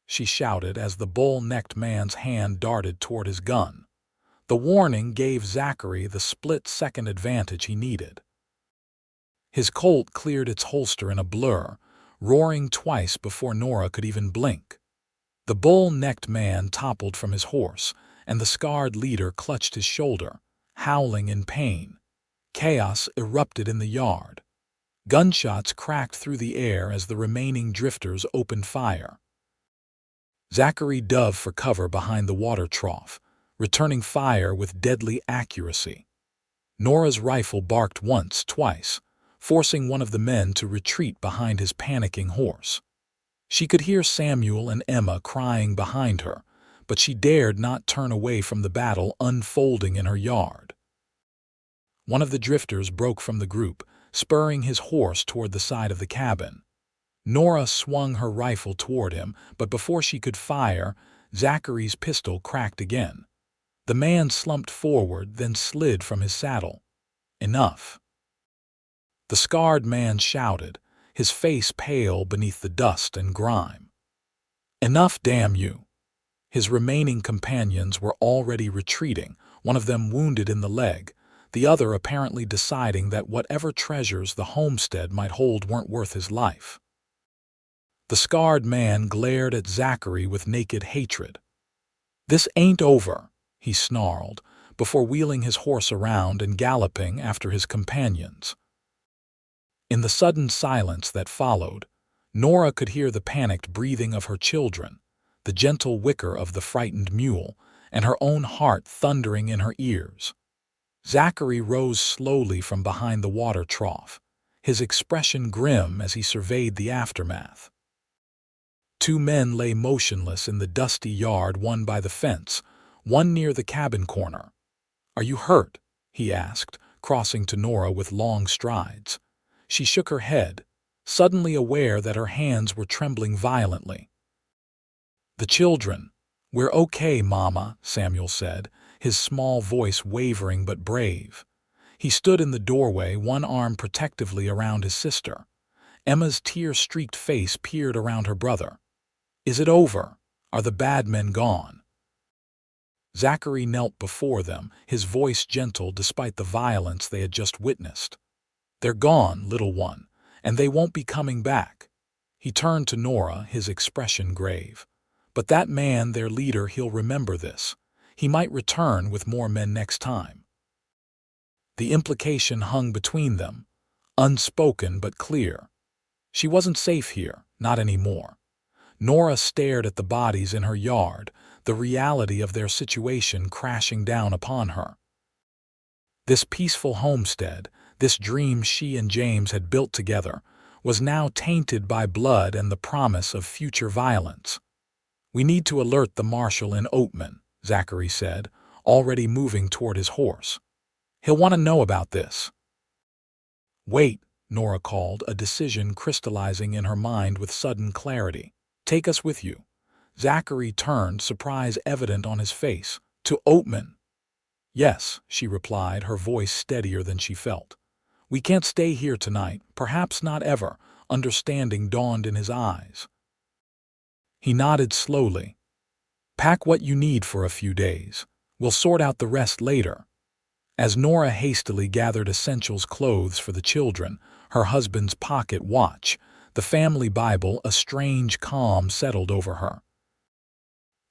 she shouted as the bull-necked man's hand darted toward his gun. The warning gave Zachary the split-second advantage he needed. His Colt cleared its holster in a blur, roaring twice before Nora could even blink. The bull-necked man toppled from his horse, and the scarred leader clutched his shoulder, howling in pain. Chaos erupted in the yard. Gunshots cracked through the air as the remaining drifters opened fire. Zachary dove for cover behind the water trough, returning fire with deadly accuracy. Nora's rifle barked once, twice, forcing one of the men to retreat behind his panicking horse. She could hear Samuel and Emma crying behind her, but she dared not turn away from the battle unfolding in her yard. One of the drifters broke from the group, spurring his horse toward the side of the cabin. Nora swung her rifle toward him, but before she could fire, Zachary's pistol cracked again. The man slumped forward, then slid from his saddle. "Enough!" The scarred man shouted, his face pale beneath the dust and grime. "Enough, damn you!" His remaining companions were already retreating, one of them wounded in the leg, the other apparently deciding that whatever treasures the homestead might hold weren't worth his life. The scarred man glared at Zachary with naked hatred. "This ain't over," he snarled, before wheeling his horse around and galloping after his companions. In the sudden silence that followed, Nora could hear the panicked breathing of her children, the gentle whicker of the frightened mule, and her own heart thundering in her ears. Zachary rose slowly from behind the water trough, his expression grim as he surveyed the aftermath. Two men lay motionless in the dusty yard, one by the fence, one near the cabin corner. "Are you hurt?" he asked, crossing to Nora with long strides. She shook her head, suddenly aware that her hands were trembling violently. "The children. We're okay, Mama," Samuel said, his small voice wavering but brave. He stood in the doorway, one arm protectively around his sister. Emma's tear-streaked face peered around her brother. "Is it over? Are the bad men gone?" Zachary knelt before them, his voice gentle despite the violence they had just witnessed. "They're gone, little one, and they won't be coming back." He turned to Nora, his expression grave. "But that man, their leader, he'll remember this. He might return with more men next time." The implication hung between them, unspoken but clear. She wasn't safe here, not anymore. Nora stared at the bodies in her yard, the reality of their situation crashing down upon her. This peaceful homestead, this dream she and James had built together, was now tainted by blood and the promise of future violence. "We need to alert the marshal in Oatman," Zachary said, already moving toward his horse. "He'll want to know about this." "Wait," Nora called, a decision crystallizing in her mind with sudden clarity. "Take us with you." Zachary turned, surprise evident on his face. "To Oatman?" "Yes," she replied, her voice steadier than she felt. "We can't stay here tonight, perhaps not ever." Understanding dawned in his eyes. He nodded slowly. "Pack what you need for a few days. We'll sort out the rest later." As Nora hastily gathered essentials, clothes for the children, her husband's pocket watch, the family Bible, a strange calm settled over her.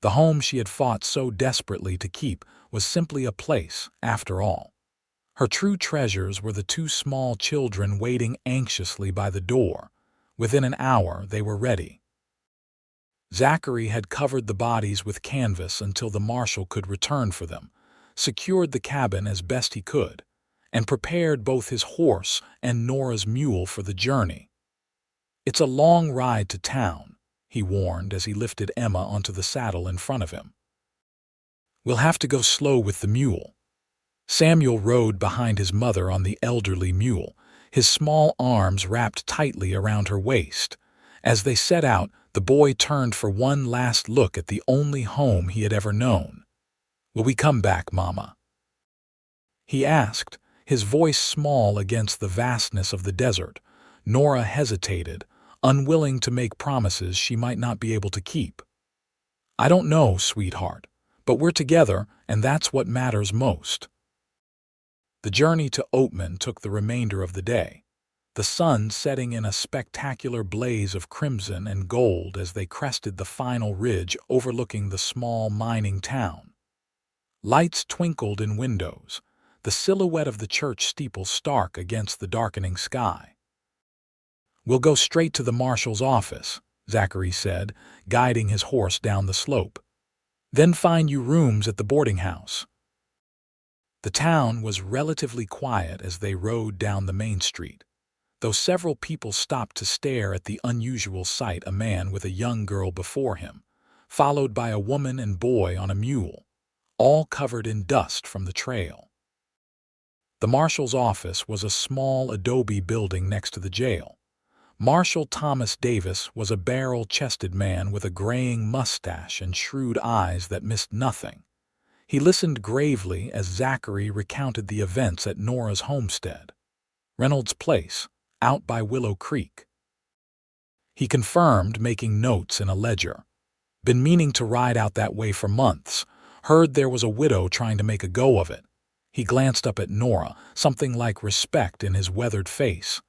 The home she had fought so desperately to keep was simply a place, after all. Her true treasures were the two small children waiting anxiously by the door. Within an hour, they were ready. Zachary had covered the bodies with canvas until the marshal could return for them, secured the cabin as best he could, and prepared both his horse and Nora's mule for the journey. "It's a long ride to town," he warned as he lifted Emma onto the saddle in front of him. "We'll have to go slow with the mule." Samuel rode behind his mother on the elderly mule, his small arms wrapped tightly around her waist. As they set out, the boy turned for one last look at the only home he had ever known. "Will we come back, Mama?" he asked, his voice small against the vastness of the desert. Nora hesitated, unwilling to make promises she might not be able to keep. "I don't know, sweetheart, but we're together, and that's what matters most." The journey to Oatman took the remainder of the day, the sun setting in a spectacular blaze of crimson and gold as they crested the final ridge overlooking the small mining town. Lights twinkled in windows, the silhouette of the church steeple stark against the darkening sky. "We'll go straight to the marshal's office," Zachary said, guiding his horse down the slope. "Then find you rooms at the boarding house." The town was relatively quiet as they rode down the main street, though several people stopped to stare at the unusual sight, a man with a young girl before him, followed by a woman and boy on a mule, all covered in dust from the trail. The marshal's office was a small adobe building next to the jail. Marshal Thomas Davis was a barrel-chested man with a graying mustache and shrewd eyes that missed nothing. He listened gravely as Zachary recounted the events at Nora's homestead, Reynolds' place, out by Willow Creek. He confirmed, making notes in a ledger. "Been meaning to ride out that way for months. Heard there was a widow trying to make a go of it." He glanced up at Nora, something like respect in his weathered face.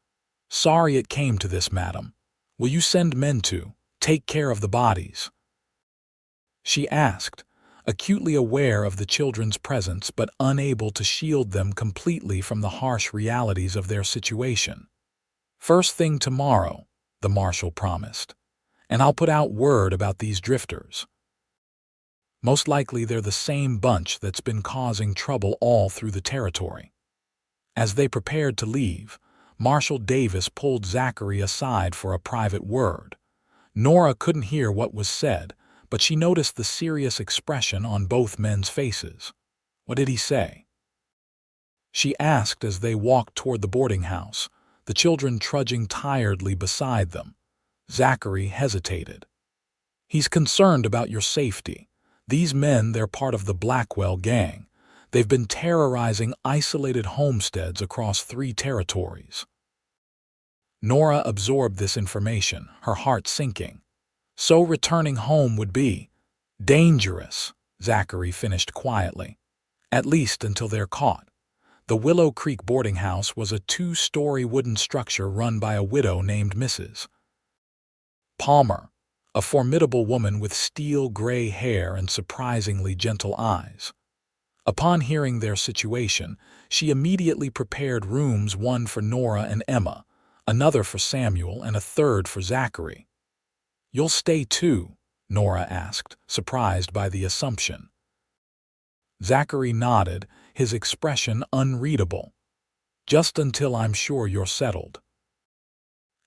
"Sorry it came to this, madam. Will you send men to take care of the bodies?" she asked, acutely aware of the children's presence but unable to shield them completely from the harsh realities of their situation. "First thing tomorrow," the marshal promised, "and I'll put out word about these drifters. Most likely they're the same bunch that's been causing trouble all through the territory." As they prepared to leave, Marshal Davis pulled Zachary aside for a private word. Nora couldn't hear what was said, but she noticed the serious expression on both men's faces. "What did he say?" she asked as they walked toward the boarding house, the children trudging tiredly beside them. Zachary hesitated. "He's concerned about your safety. These men, they're part of the Blackwell gang. They've been terrorizing isolated homesteads across 3 territories." Nora absorbed this information, her heart sinking. So returning home would be dangerous, Zachary finished quietly. At least until they're caught. The Willow Creek boarding house was a 2-story wooden structure run by a widow named Mrs. Palmer, a formidable woman with steel-gray hair and surprisingly gentle eyes. Upon hearing their situation, she immediately prepared rooms, one for Nora and Emma, another for Samuel, and a third for Zachary. "You'll stay too?" Nora asked, surprised by the assumption. Zachary nodded, his expression unreadable. "Just until I'm sure you're settled."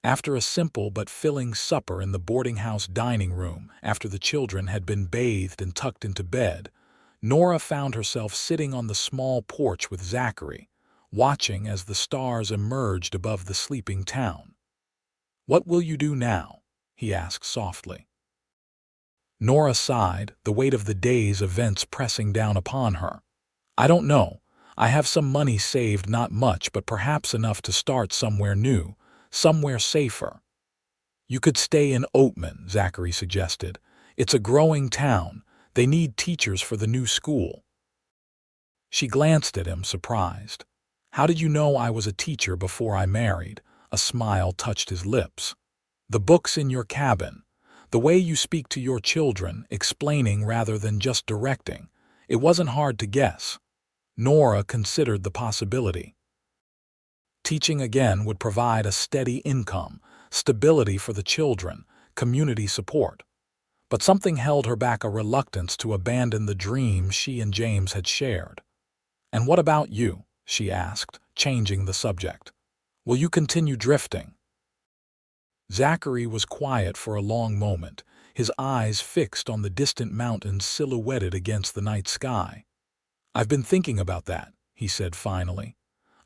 After a simple but filling supper in the boarding house dining room, after the children had been bathed and tucked into bed, Nora found herself sitting on the small porch with Zachary, watching as the stars emerged above the sleeping town. "What will you do now?" he asked softly. Nora sighed, the weight of the day's events pressing down upon her. "I don't know. I have some money saved, not much, but perhaps enough to start somewhere new, somewhere safer." "You could stay in Oatman," Zachary suggested. "It's a growing town. They need teachers for the new school." She glanced at him, surprised. "How did you know I was a teacher before I married?" A smile touched his lips. "The books in your cabin. The way you speak to your children, explaining rather than just directing. It wasn't hard to guess." Nora considered the possibility. Teaching again would provide a steady income, stability for the children, community support. But something held her back, a reluctance to abandon the dream she and James had shared. "And what about you?" she asked, changing the subject. "Will you continue drifting?" Zachary was quiet for a long moment, his eyes fixed on the distant mountains silhouetted against the night sky. "I've been thinking about that," he said finally.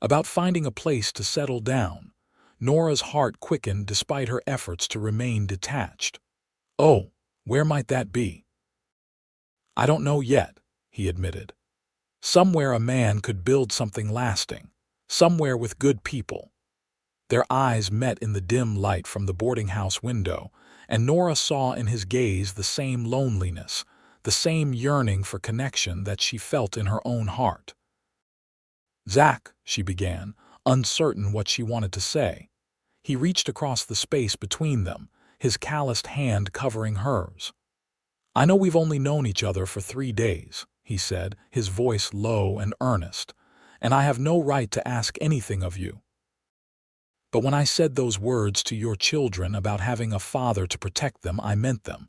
"About finding a place to settle down." Nora's heart quickened despite her efforts to remain detached. "Oh, where might that be?" "I don't know yet," he admitted. "Somewhere a man could build something lasting. Somewhere with good people." Their eyes met in the dim light from the boarding house window, and Nora saw in his gaze the same loneliness, the same yearning for connection that she felt in her own heart. "Zach," she began, uncertain what she wanted to say. He reached across the space between them, his calloused hand covering hers. "I know we've only known each other for 3 days," he said, his voice low and earnest, "and I have no right to ask anything of you. But when I said those words to your children about having a father to protect them, I meant them.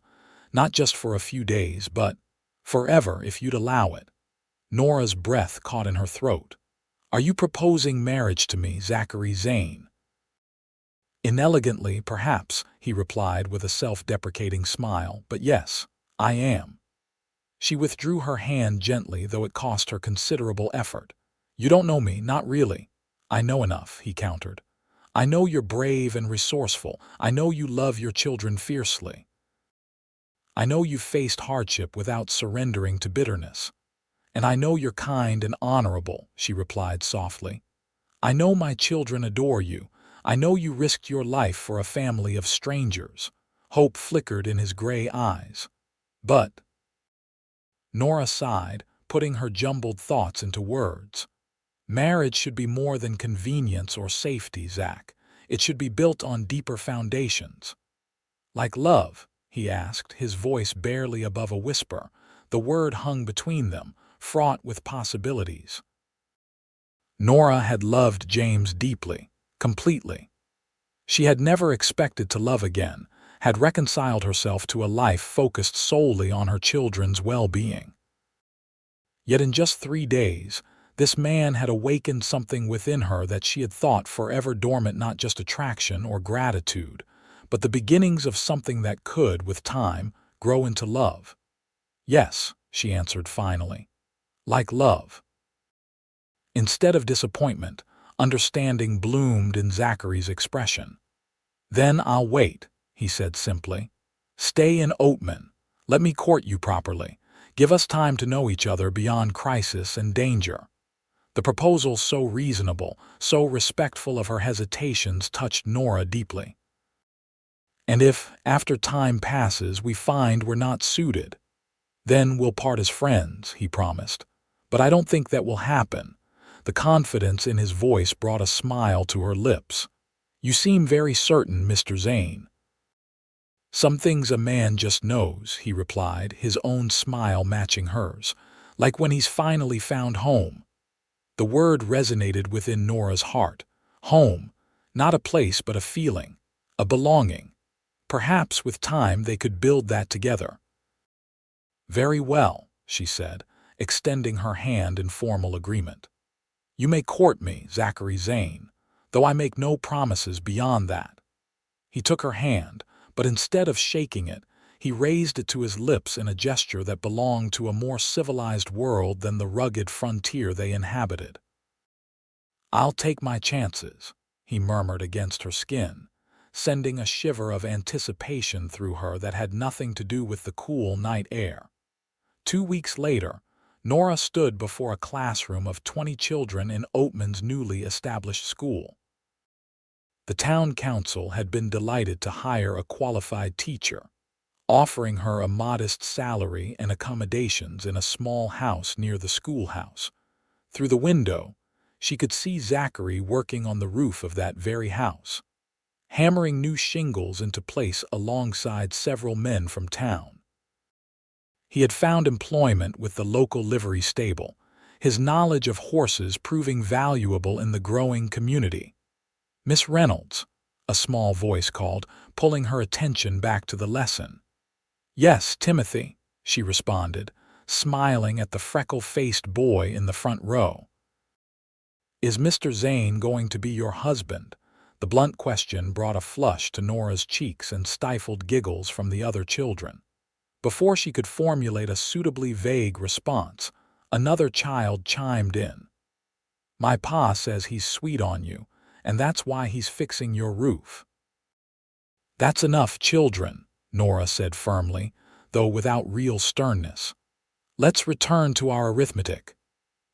Not just for a few days, but forever if you'd allow it." Nora's breath caught in her throat. "Are you proposing marriage to me, Zachary Zane?" "Inelegantly, perhaps," he replied with a self-deprecating smile, "but yes, I am." She withdrew her hand gently, though it cost her considerable effort. "You don't know me, not really." "I know enough," he countered. "I know you're brave and resourceful. I know you love your children fiercely. I know you've faced hardship without surrendering to bitterness. And I know you're kind and honorable," she replied softly. "I know my children adore you. I know you risked your life for a family of strangers." Hope flickered in his gray eyes. "But—" Nora sighed, putting her jumbled thoughts into words. "Marriage should be more than convenience or safety, Zach. It should be built on deeper foundations." "Like love?" he asked, his voice barely above a whisper. The word hung between them, fraught with possibilities. Nora had loved James deeply, completely. She had never expected to love again, had reconciled herself to a life focused solely on her children's well-being. Yet in just 3 days, This man had awakened something within her that she had thought forever dormant, not just attraction or gratitude, but the beginnings of something that could, with time, grow into love. Yes, she answered finally. Like love. Instead of disappointment, understanding bloomed in Zachary's expression. Then I'll wait, he said simply. Stay in Oatman. Let me court you properly. Give us time to know each other beyond crisis and danger. The proposal, so reasonable, so respectful of her hesitations, touched Nora deeply. And if, after time passes, we find we're not suited, then we'll part as friends, he promised. But I don't think that will happen. The confidence in his voice brought a smile to her lips. You seem very certain, Mr. Zane. Some things a man just knows, he replied, his own smile matching hers, like when he's finally found home. The word resonated within Nora's heart. Home, not a place but a feeling, a belonging. Perhaps with time they could build that together. Very well, she said, extending her hand in formal agreement. You may court me, Zachary Zane, though I make no promises beyond that. He took her hand, but instead of shaking it, he raised it to his lips in a gesture that belonged to a more civilized world than the rugged frontier they inhabited. I'll take my chances, he murmured against her skin, sending a shiver of anticipation through her that had nothing to do with the cool night air. 2 weeks later, Nora stood before a classroom of 20 children in Oatman's newly established school. The town council had been delighted to hire a qualified teacher, offering her a modest salary and accommodations in a small house near the schoolhouse. Through the window, she could see Zachary working on the roof of that very house, hammering new shingles into place alongside several men from town. He had found employment with the local livery stable, his knowledge of horses proving valuable in the growing community. Miss Reynolds, a small voice called, pulling her attention back to the lesson. Yes, Timothy, she responded, smiling at the freckle-faced boy in the front row. Is Mr. Zane going to be your husband? The blunt question brought a flush to Nora's cheeks and stifled giggles from the other children. Before she could formulate a suitably vague response, another child chimed in. My pa says he's sweet on you, and that's why he's fixing your roof. That's enough, children, Nora said firmly, though without real sternness. Let's return to our arithmetic.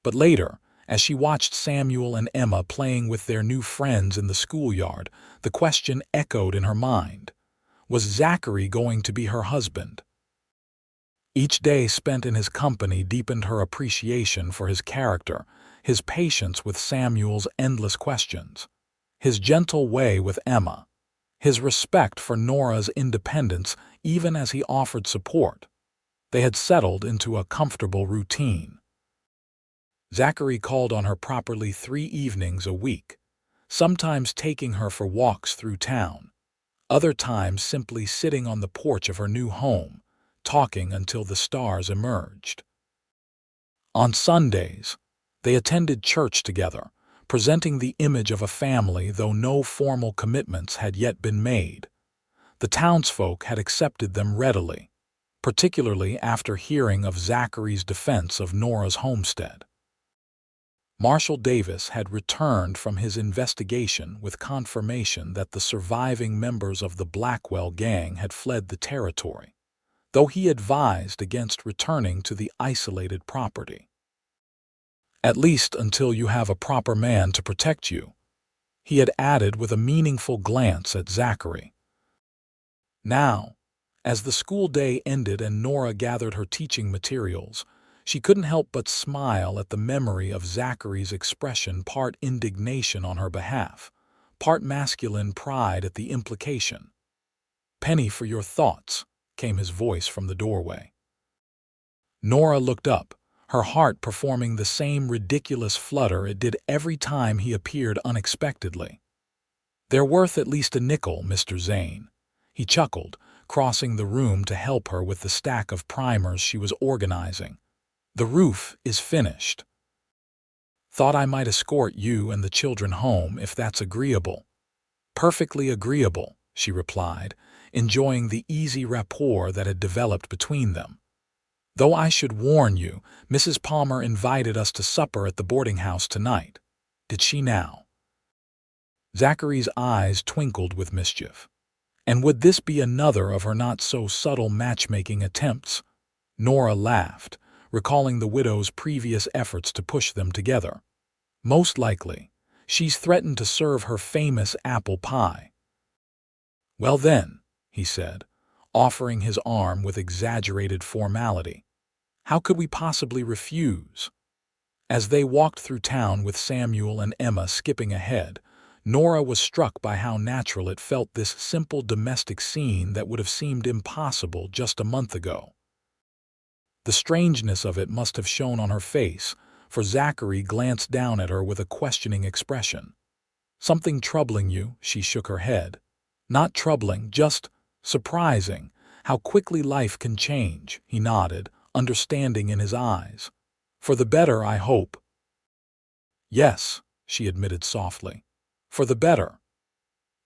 But later, as she watched Samuel and Emma playing with their new friends in the schoolyard, the question echoed in her mind. Was Zachary going to be her husband? Each day spent in his company deepened her appreciation for his character, his patience with Samuel's endless questions, his gentle way with Emma, his respect for Nora's independence even as he offered support. They had settled into a comfortable routine. Zachary called on her properly 3 evenings a week, sometimes taking her for walks through town, other times simply sitting on the porch of her new home, talking until the stars emerged. On Sundays, they attended church together, presenting the image of a family though no formal commitments had yet been made. The townsfolk had accepted them readily, particularly after hearing of Zachary's defense of Nora's homestead. Marshal Davis had returned from his investigation with confirmation that the surviving members of the Blackwell gang had fled the territory, though he advised against returning to the isolated property. At least until you have a proper man to protect you, he had added with a meaningful glance at Zachary. Now, as the school day ended and Nora gathered her teaching materials, she couldn't help but smile at the memory of Zachary's expression, part indignation on her behalf, part masculine pride at the implication. Penny for your thoughts, came his voice from the doorway. Nora looked up, her heart performing the same ridiculous flutter it did every time he appeared unexpectedly. They're worth at least a nickel, Mr. Zane, he chuckled, crossing the room to help her with the stack of primers she was organizing. The roof is finished. Thought I might escort you and the children home if that's agreeable." "Perfectly agreeable," she replied, enjoying the easy rapport that had developed between them. "Though I should warn you, Mrs. Palmer invited us to supper at the boarding house tonight. Did she now?" Zachary's eyes twinkled with mischief. And would this be another of her not-so-subtle matchmaking attempts? Nora laughed, recalling the widow's previous efforts to push them together. "Most likely. She's threatened to serve her famous apple pie." "Well then," he said, offering his arm with exaggerated formality. "How could we possibly refuse?" As they walked through town with Samuel and Emma skipping ahead, Nora was struck by how natural it felt, this simple domestic scene that would have seemed impossible just a month ago. The strangeness of it must have shown on her face, for Zachary glanced down at her with a questioning expression. "Something troubling you?" She shook her head. "Not troubling, just surprising. How quickly life can change," he nodded, understanding in his eyes. "For the better, I hope." "Yes," she admitted softly. "For the better."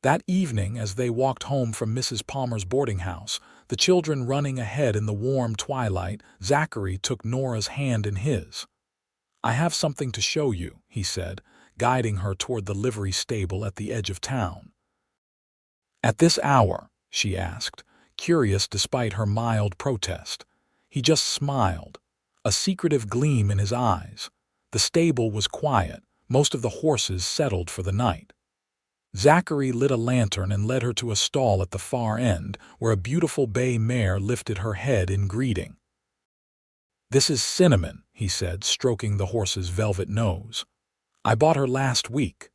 That evening, as they walked home from Mrs. Palmer's boarding house, the children running ahead in the warm twilight, Zachary took Nora's hand in his. "I have something to show you," he said, guiding her toward the livery stable at the edge of town. "At this hour?" she asked, curious despite her mild protest. He just smiled, a secretive gleam in his eyes. The stable was quiet, most of the horses settled for the night. Zachary lit a lantern and led her to a stall at the far end, where a beautiful bay mare lifted her head in greeting. "This is Cinnamon," he said, stroking the horse's velvet nose. "I bought her last week."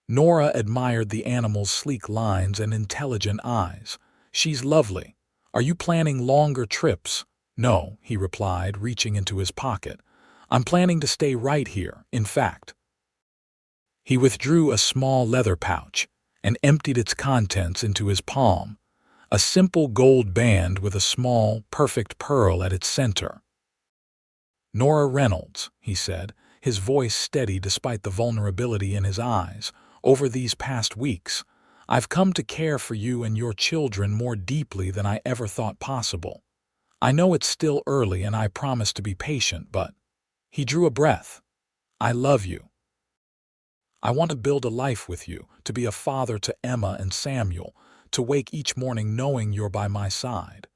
Nora admired the animal's sleek lines and intelligent eyes. "She's lovely. Are you planning longer trips?" "No," he replied, reaching into his pocket. "I'm planning to stay right here, in fact." He withdrew a small leather pouch and emptied its contents into his palm, a simple gold band with a small, perfect pearl at its center. "Nora Reynolds," he said, his voice steady despite the vulnerability in his eyes. "Over these past weeks, I've come to care for you and your children more deeply than I ever thought possible. I know it's still early and I promise to be patient, but—" He drew a breath. "I love you. I want to build a life with you, to be a father to Emma and Samuel, to wake each morning knowing you're by my side."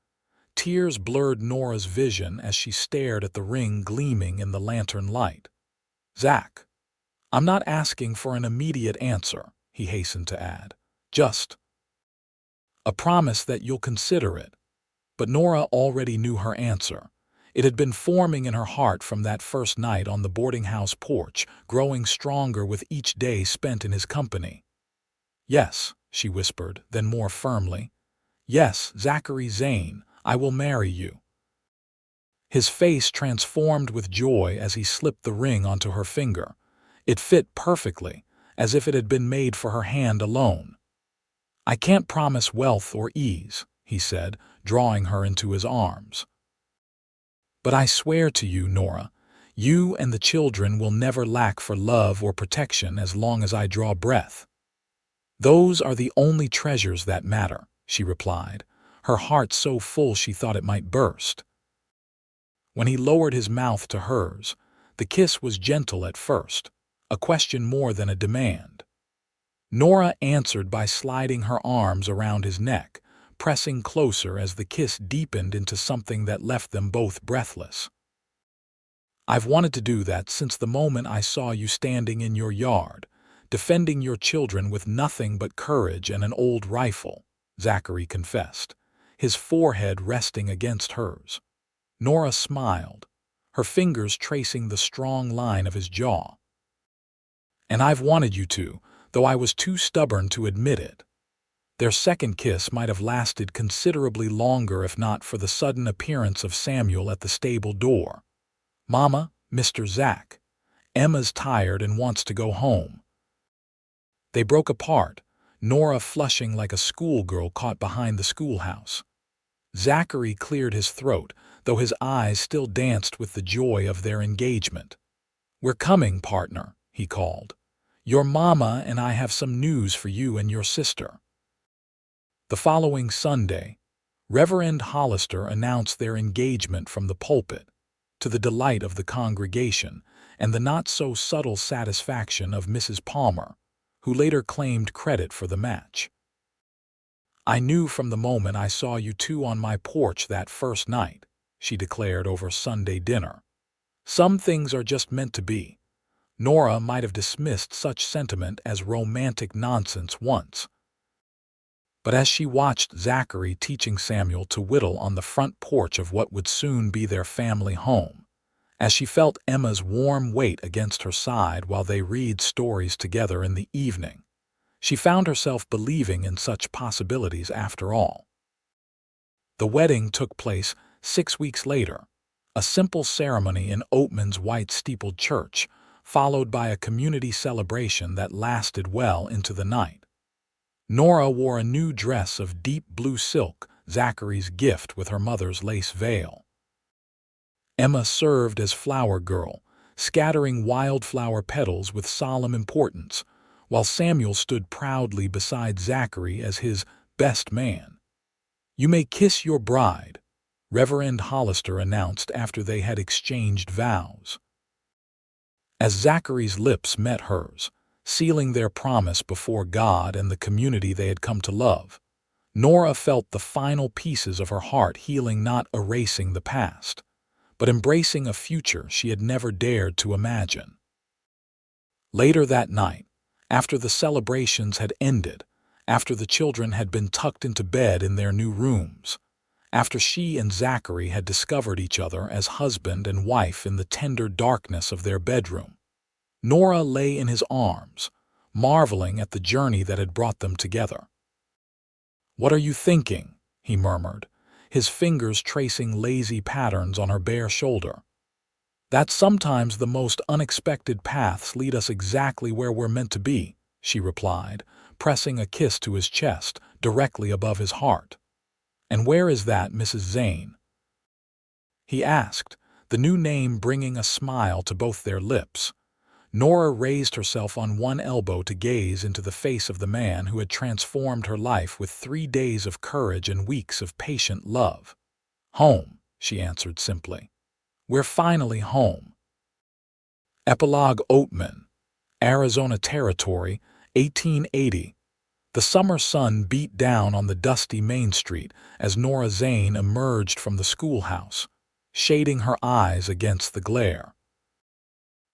Tears blurred Nora's vision as she stared at the ring gleaming in the lantern light. "Zach, I'm not asking for an immediate answer," he hastened to add. "Just a promise that you'll consider it." But Nora already knew her answer. It had been forming in her heart from that first night on the boarding house porch, growing stronger with each day spent in his company. "Yes," she whispered, then more firmly. "Yes, Zachary Zane, I will marry you." His face transformed with joy as he slipped the ring onto her finger. It fit perfectly, as if it had been made for her hand alone. "I can't promise wealth or ease," he said, drawing her into his arms. "But I swear to you, Nora, you and the children will never lack for love or protection as long as I draw breath." "Those are the only treasures that matter," she replied, her heart so full she thought it might burst. When he lowered his mouth to hers, the kiss was gentle at first, a question more than a demand. Nora answered by sliding her arms around his neck, pressing closer as the kiss deepened into something that left them both breathless. "I've wanted to do that since the moment I saw you standing in your yard, defending your children with nothing but courage and an old rifle," Zachary confessed, his forehead resting against hers. Nora smiled, her fingers tracing the strong line of his jaw. "And I've wanted you to, though I was too stubborn to admit it." Their second kiss might have lasted considerably longer if not for the sudden appearance of Samuel at the stable door. "Mama, Mr. Zach. Emma's tired and wants to go home." They broke apart, Nora flushing like a schoolgirl caught behind the schoolhouse. Zachary cleared his throat, though his eyes still danced with the joy of their engagement. "We're coming, partner," he called. "Your mama and I have some news for you and your sister." The following Sunday, Reverend Hollister announced their engagement from the pulpit, to the delight of the congregation and the not-so-subtle satisfaction of Mrs. Palmer, who later claimed credit for the match. "I knew from the moment I saw you two on my porch that first night," she declared over Sunday dinner. "Some things are just meant to be." Nora might have dismissed such sentiment as romantic nonsense once, but as she watched Zachary teaching Samuel to whittle on the front porch of what would soon be their family home, as she felt Emma's warm weight against her side while they read stories together in the evening, she found herself believing in such possibilities after all. The wedding took place 6 weeks later, a simple ceremony in Oatman's white-steepled church, followed by a community celebration that lasted well into the night. Nora wore a new dress of deep blue silk, Zachary's gift with her mother's lace veil. Emma served as flower girl, scattering wildflower petals with solemn importance, while Samuel stood proudly beside Zachary as his best man. "You may kiss your bride," Reverend Hollister announced after they had exchanged vows. As Zachary's lips met hers, sealing their promise before God and the community they had come to love, Nora felt the final pieces of her heart healing, not erasing the past, but embracing a future she had never dared to imagine. Later that night, after the celebrations had ended, after the children had been tucked into bed in their new rooms, after she and Zachary had discovered each other as husband and wife in the tender darkness of their bedroom, Nora lay in his arms, marveling at the journey that had brought them together. "What are you thinking?" he murmured, his fingers tracing lazy patterns on her bare shoulder. "That sometimes the most unexpected paths lead us exactly where we're meant to be," she replied, pressing a kiss to his chest, directly above his heart. "And where is that Mrs. Zane?" he asked, the new name bringing a smile to both their lips. Nora raised herself on one elbow to gaze into the face of the man who had transformed her life with 3 days of courage and weeks of patient love. "Home," she answered simply. "We're finally home." Epilogue. Oatman, Arizona Territory, 1880. The summer sun beat down on the dusty Main Street as Nora Zane emerged from the schoolhouse, shading her eyes against the glare.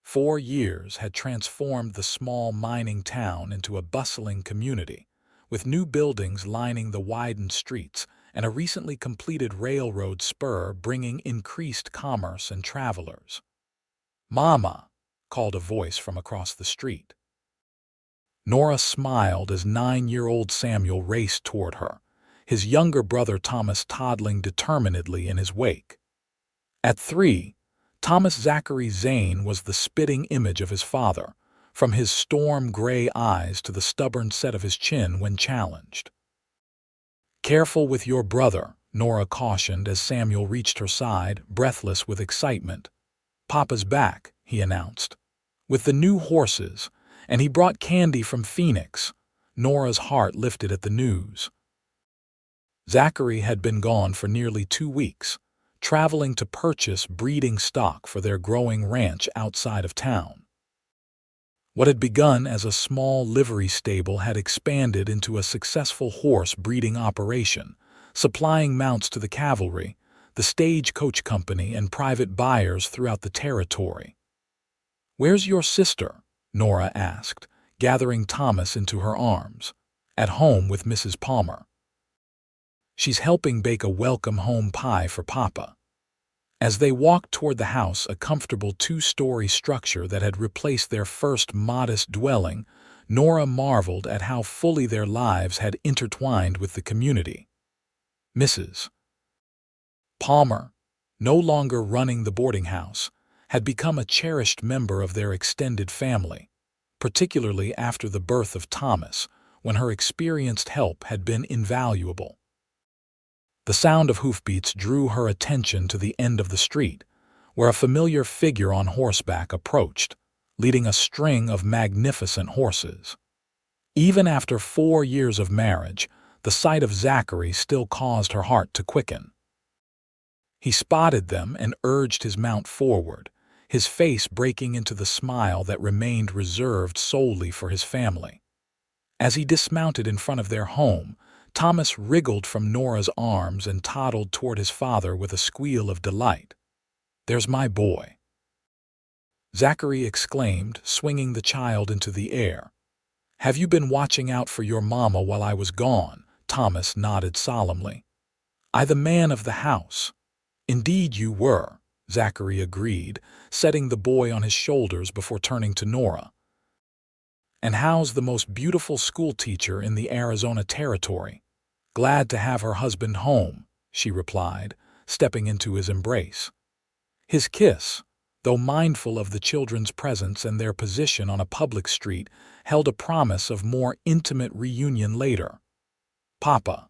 4 years had transformed the small mining town into a bustling community, with new buildings lining the widened streets and a recently completed railroad spur bringing increased commerce and travelers. "Mama," called a voice from across the street. Nora smiled as 9-year-old Samuel raced toward her, his younger brother Thomas toddling determinedly in his wake. At 3, Thomas Zachary Zane was the spitting image of his father, from his storm-gray eyes to the stubborn set of his chin when challenged. "Careful with your brother," Nora cautioned as Samuel reached her side, breathless with excitement. "Papa's back," he announced, "with the new horses, and he brought candy from Phoenix." Nora's heart lifted at the news. Zachary had been gone for nearly 2 weeks, traveling to purchase breeding stock for their growing ranch outside of town. What had begun as a small livery stable had expanded into a successful horse breeding operation, supplying mounts to the cavalry, the stagecoach company, and private buyers throughout the territory. "Where's your sister?" Nora asked, gathering Thomas into her arms. "At home with Mrs. Palmer. She's helping bake a welcome home pie for Papa." As they walked toward the house, a comfortable 2-story structure that had replaced their first modest dwelling, Nora marveled at how fully their lives had intertwined with the community. Mrs. Palmer, no longer running the boarding house, had become a cherished member of their extended family, particularly after the birth of Thomas, when her experienced help had been invaluable. The sound of hoofbeats drew her attention to the end of the street, where a familiar figure on horseback approached, leading a string of magnificent horses. Even after 4 years of marriage, the sight of Zachary still caused her heart to quicken. He spotted them and urged his mount forward, his face breaking into the smile that remained reserved solely for his family. As he dismounted in front of their home, Thomas wriggled from Nora's arms and toddled toward his father with a squeal of delight. "There's my boy," Zachary exclaimed, swinging the child into the air. "Have you been watching out for your mama while I was gone?" Thomas nodded solemnly. "I the man of the house." "Indeed you were," Zachary agreed, setting the boy on his shoulders before turning to Nora. "And how's the most beautiful schoolteacher in the Arizona Territory?" "Glad to have her husband home," she replied, stepping into his embrace. His kiss, though mindful of the children's presence and their position on a public street, held a promise of more intimate reunion later. "Papa,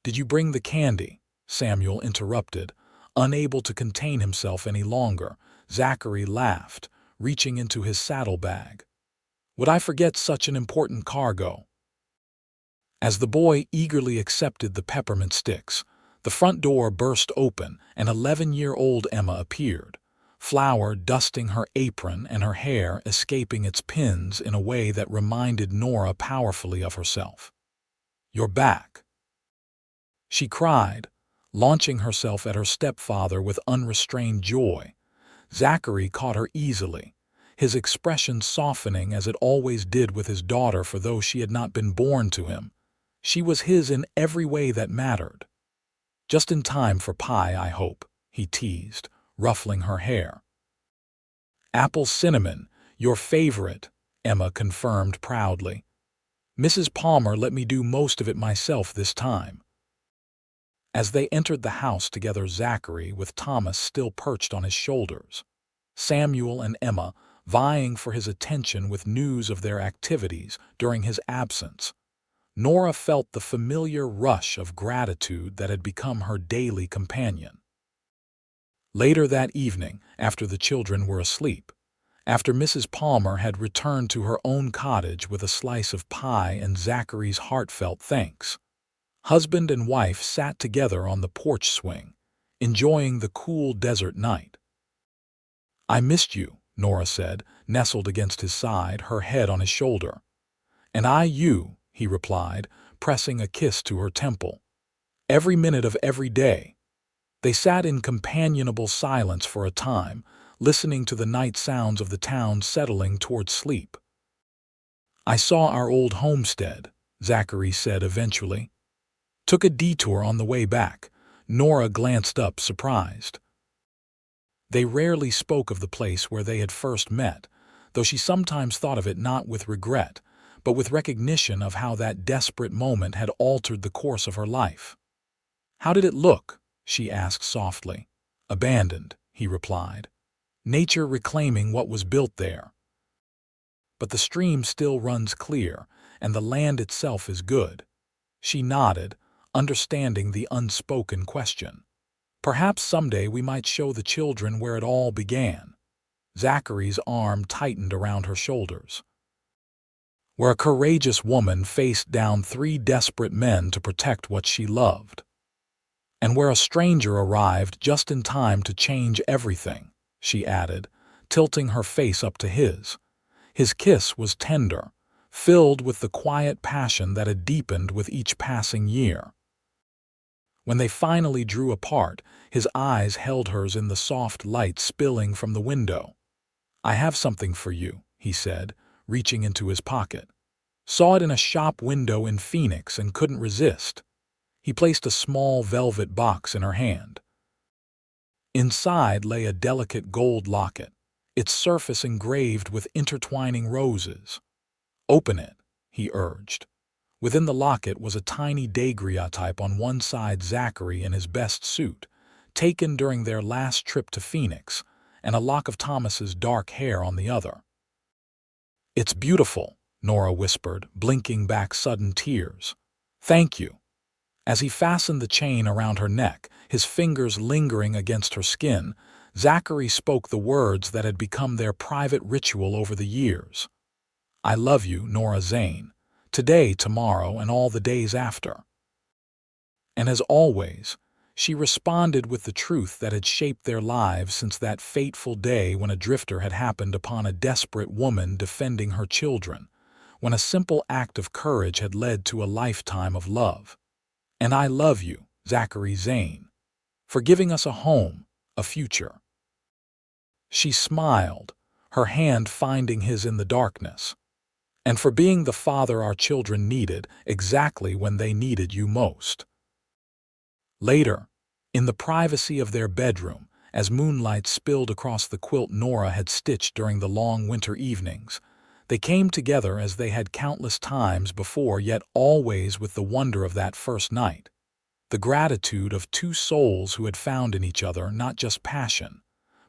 did you bring the candy?" Samuel interrupted, unable to contain himself any longer. Zachary laughed, reaching into his saddlebag. "Would I forget such an important cargo?" As the boy eagerly accepted the peppermint sticks, the front door burst open and 11-year-old Emma appeared, flour dusting her apron and her hair escaping its pins in a way that reminded Nora powerfully of herself. "You're back," she cried, launching herself at her stepfather with unrestrained joy. Zachary caught her easily, his expression softening as it always did with his daughter, for though she had not been born to him, she was his in every way that mattered. "Just in time for pie, I hope," he teased, ruffling her hair. "Apple cinnamon, your favorite," Emma confirmed proudly. "Mrs. Palmer let me do most of it myself this time." As they entered the house together, Zachary, with Thomas still perched on his shoulders, Samuel and Emma vying for his attention with news of their activities during his absence, Nora felt the familiar rush of gratitude that had become her daily companion. Later that evening, after the children were asleep, after Mrs. Palmer had returned to her own cottage with a slice of pie and Zachary's heartfelt thanks, husband and wife sat together on the porch swing, enjoying the cool desert night. "I missed you," Nora said, nestled against his side, her head on his shoulder. "And I you," he replied, pressing a kiss to her temple. "Every minute of every day." They sat in companionable silence for a time, listening to the night sounds of the town settling toward sleep. "I saw our old homestead," Zachary said eventually. "Took a detour on the way back." Nora glanced up, surprised. They rarely spoke of the place where they had first met, though she sometimes thought of it not with regret, but with recognition of how that desperate moment had altered the course of her life. "How did it look?" she asked softly. "Abandoned," he replied. "Nature reclaiming what was built there. But the stream still runs clear, and the land itself is good." She nodded, understanding the unspoken question. "Perhaps someday we might show the children where it all began." Zachary's arm tightened around her shoulders. "Where a courageous woman faced down 3 desperate men to protect what she loved. And where a stranger arrived just in time to change everything," she added, tilting her face up to his. His kiss was tender, filled with the quiet passion that had deepened with each passing year. When they finally drew apart, his eyes held hers in the soft light spilling from the window. "I have something for you," he said, reaching into his pocket. "Saw it in a shop window in Phoenix and couldn't resist." He placed a small velvet box in her hand. Inside lay a delicate gold locket, its surface engraved with intertwining roses. "Open it," he urged. Within the locket was a tiny daguerreotype on one side, Zachary in his best suit, taken during their last trip to Phoenix, and a lock of Thomas's dark hair on the other. "It's beautiful," Nora whispered, blinking back sudden tears. "Thank you." As he fastened the chain around her neck, his fingers lingering against her skin, Zachary spoke the words that had become their private ritual over the years. "I love you, Nora Zane, today, tomorrow, and all the days after." And as always, she responded with the truth that had shaped their lives since that fateful day when a drifter had happened upon a desperate woman defending her children, when a simple act of courage had led to a lifetime of love. "And I love you, Zachary Zane, for giving us a home, a future." She smiled, her hand finding his in the darkness. "And for being the father our children needed exactly when they needed you most." Later, in the privacy of their bedroom, as moonlight spilled across the quilt Nora had stitched during the long winter evenings, they came together as they had countless times before, yet always with the wonder of that first night, the gratitude of two souls who had found in each other not just passion,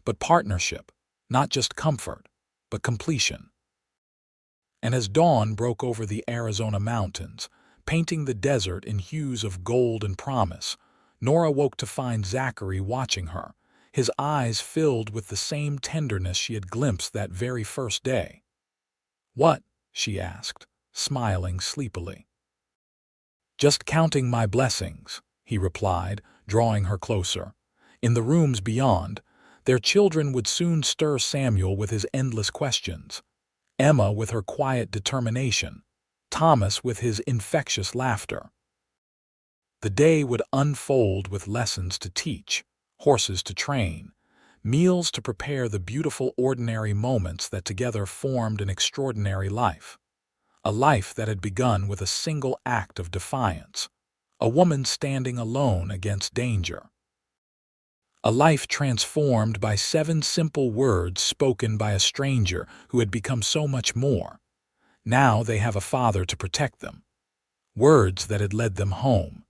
but partnership, not just comfort, but completion. And as dawn broke over the Arizona mountains, painting the desert in hues of gold and promise, Nora woke to find Zachary watching her, his eyes filled with the same tenderness she had glimpsed that very first day. "What?" she asked, smiling sleepily. "Just counting my blessings," he replied, drawing her closer. In the rooms beyond, their children would soon stir Samuel with his endless questions, Emma with her quiet determination, Thomas with his infectious laughter. The day would unfold with lessons to teach, horses to train, meals to prepare, the beautiful ordinary moments that together formed an extraordinary life. A life that had begun with a single act of defiance, a woman standing alone against danger. A life transformed by 7 simple words spoken by a stranger who had become so much more. Now they have a father to protect them. Words that had led them home,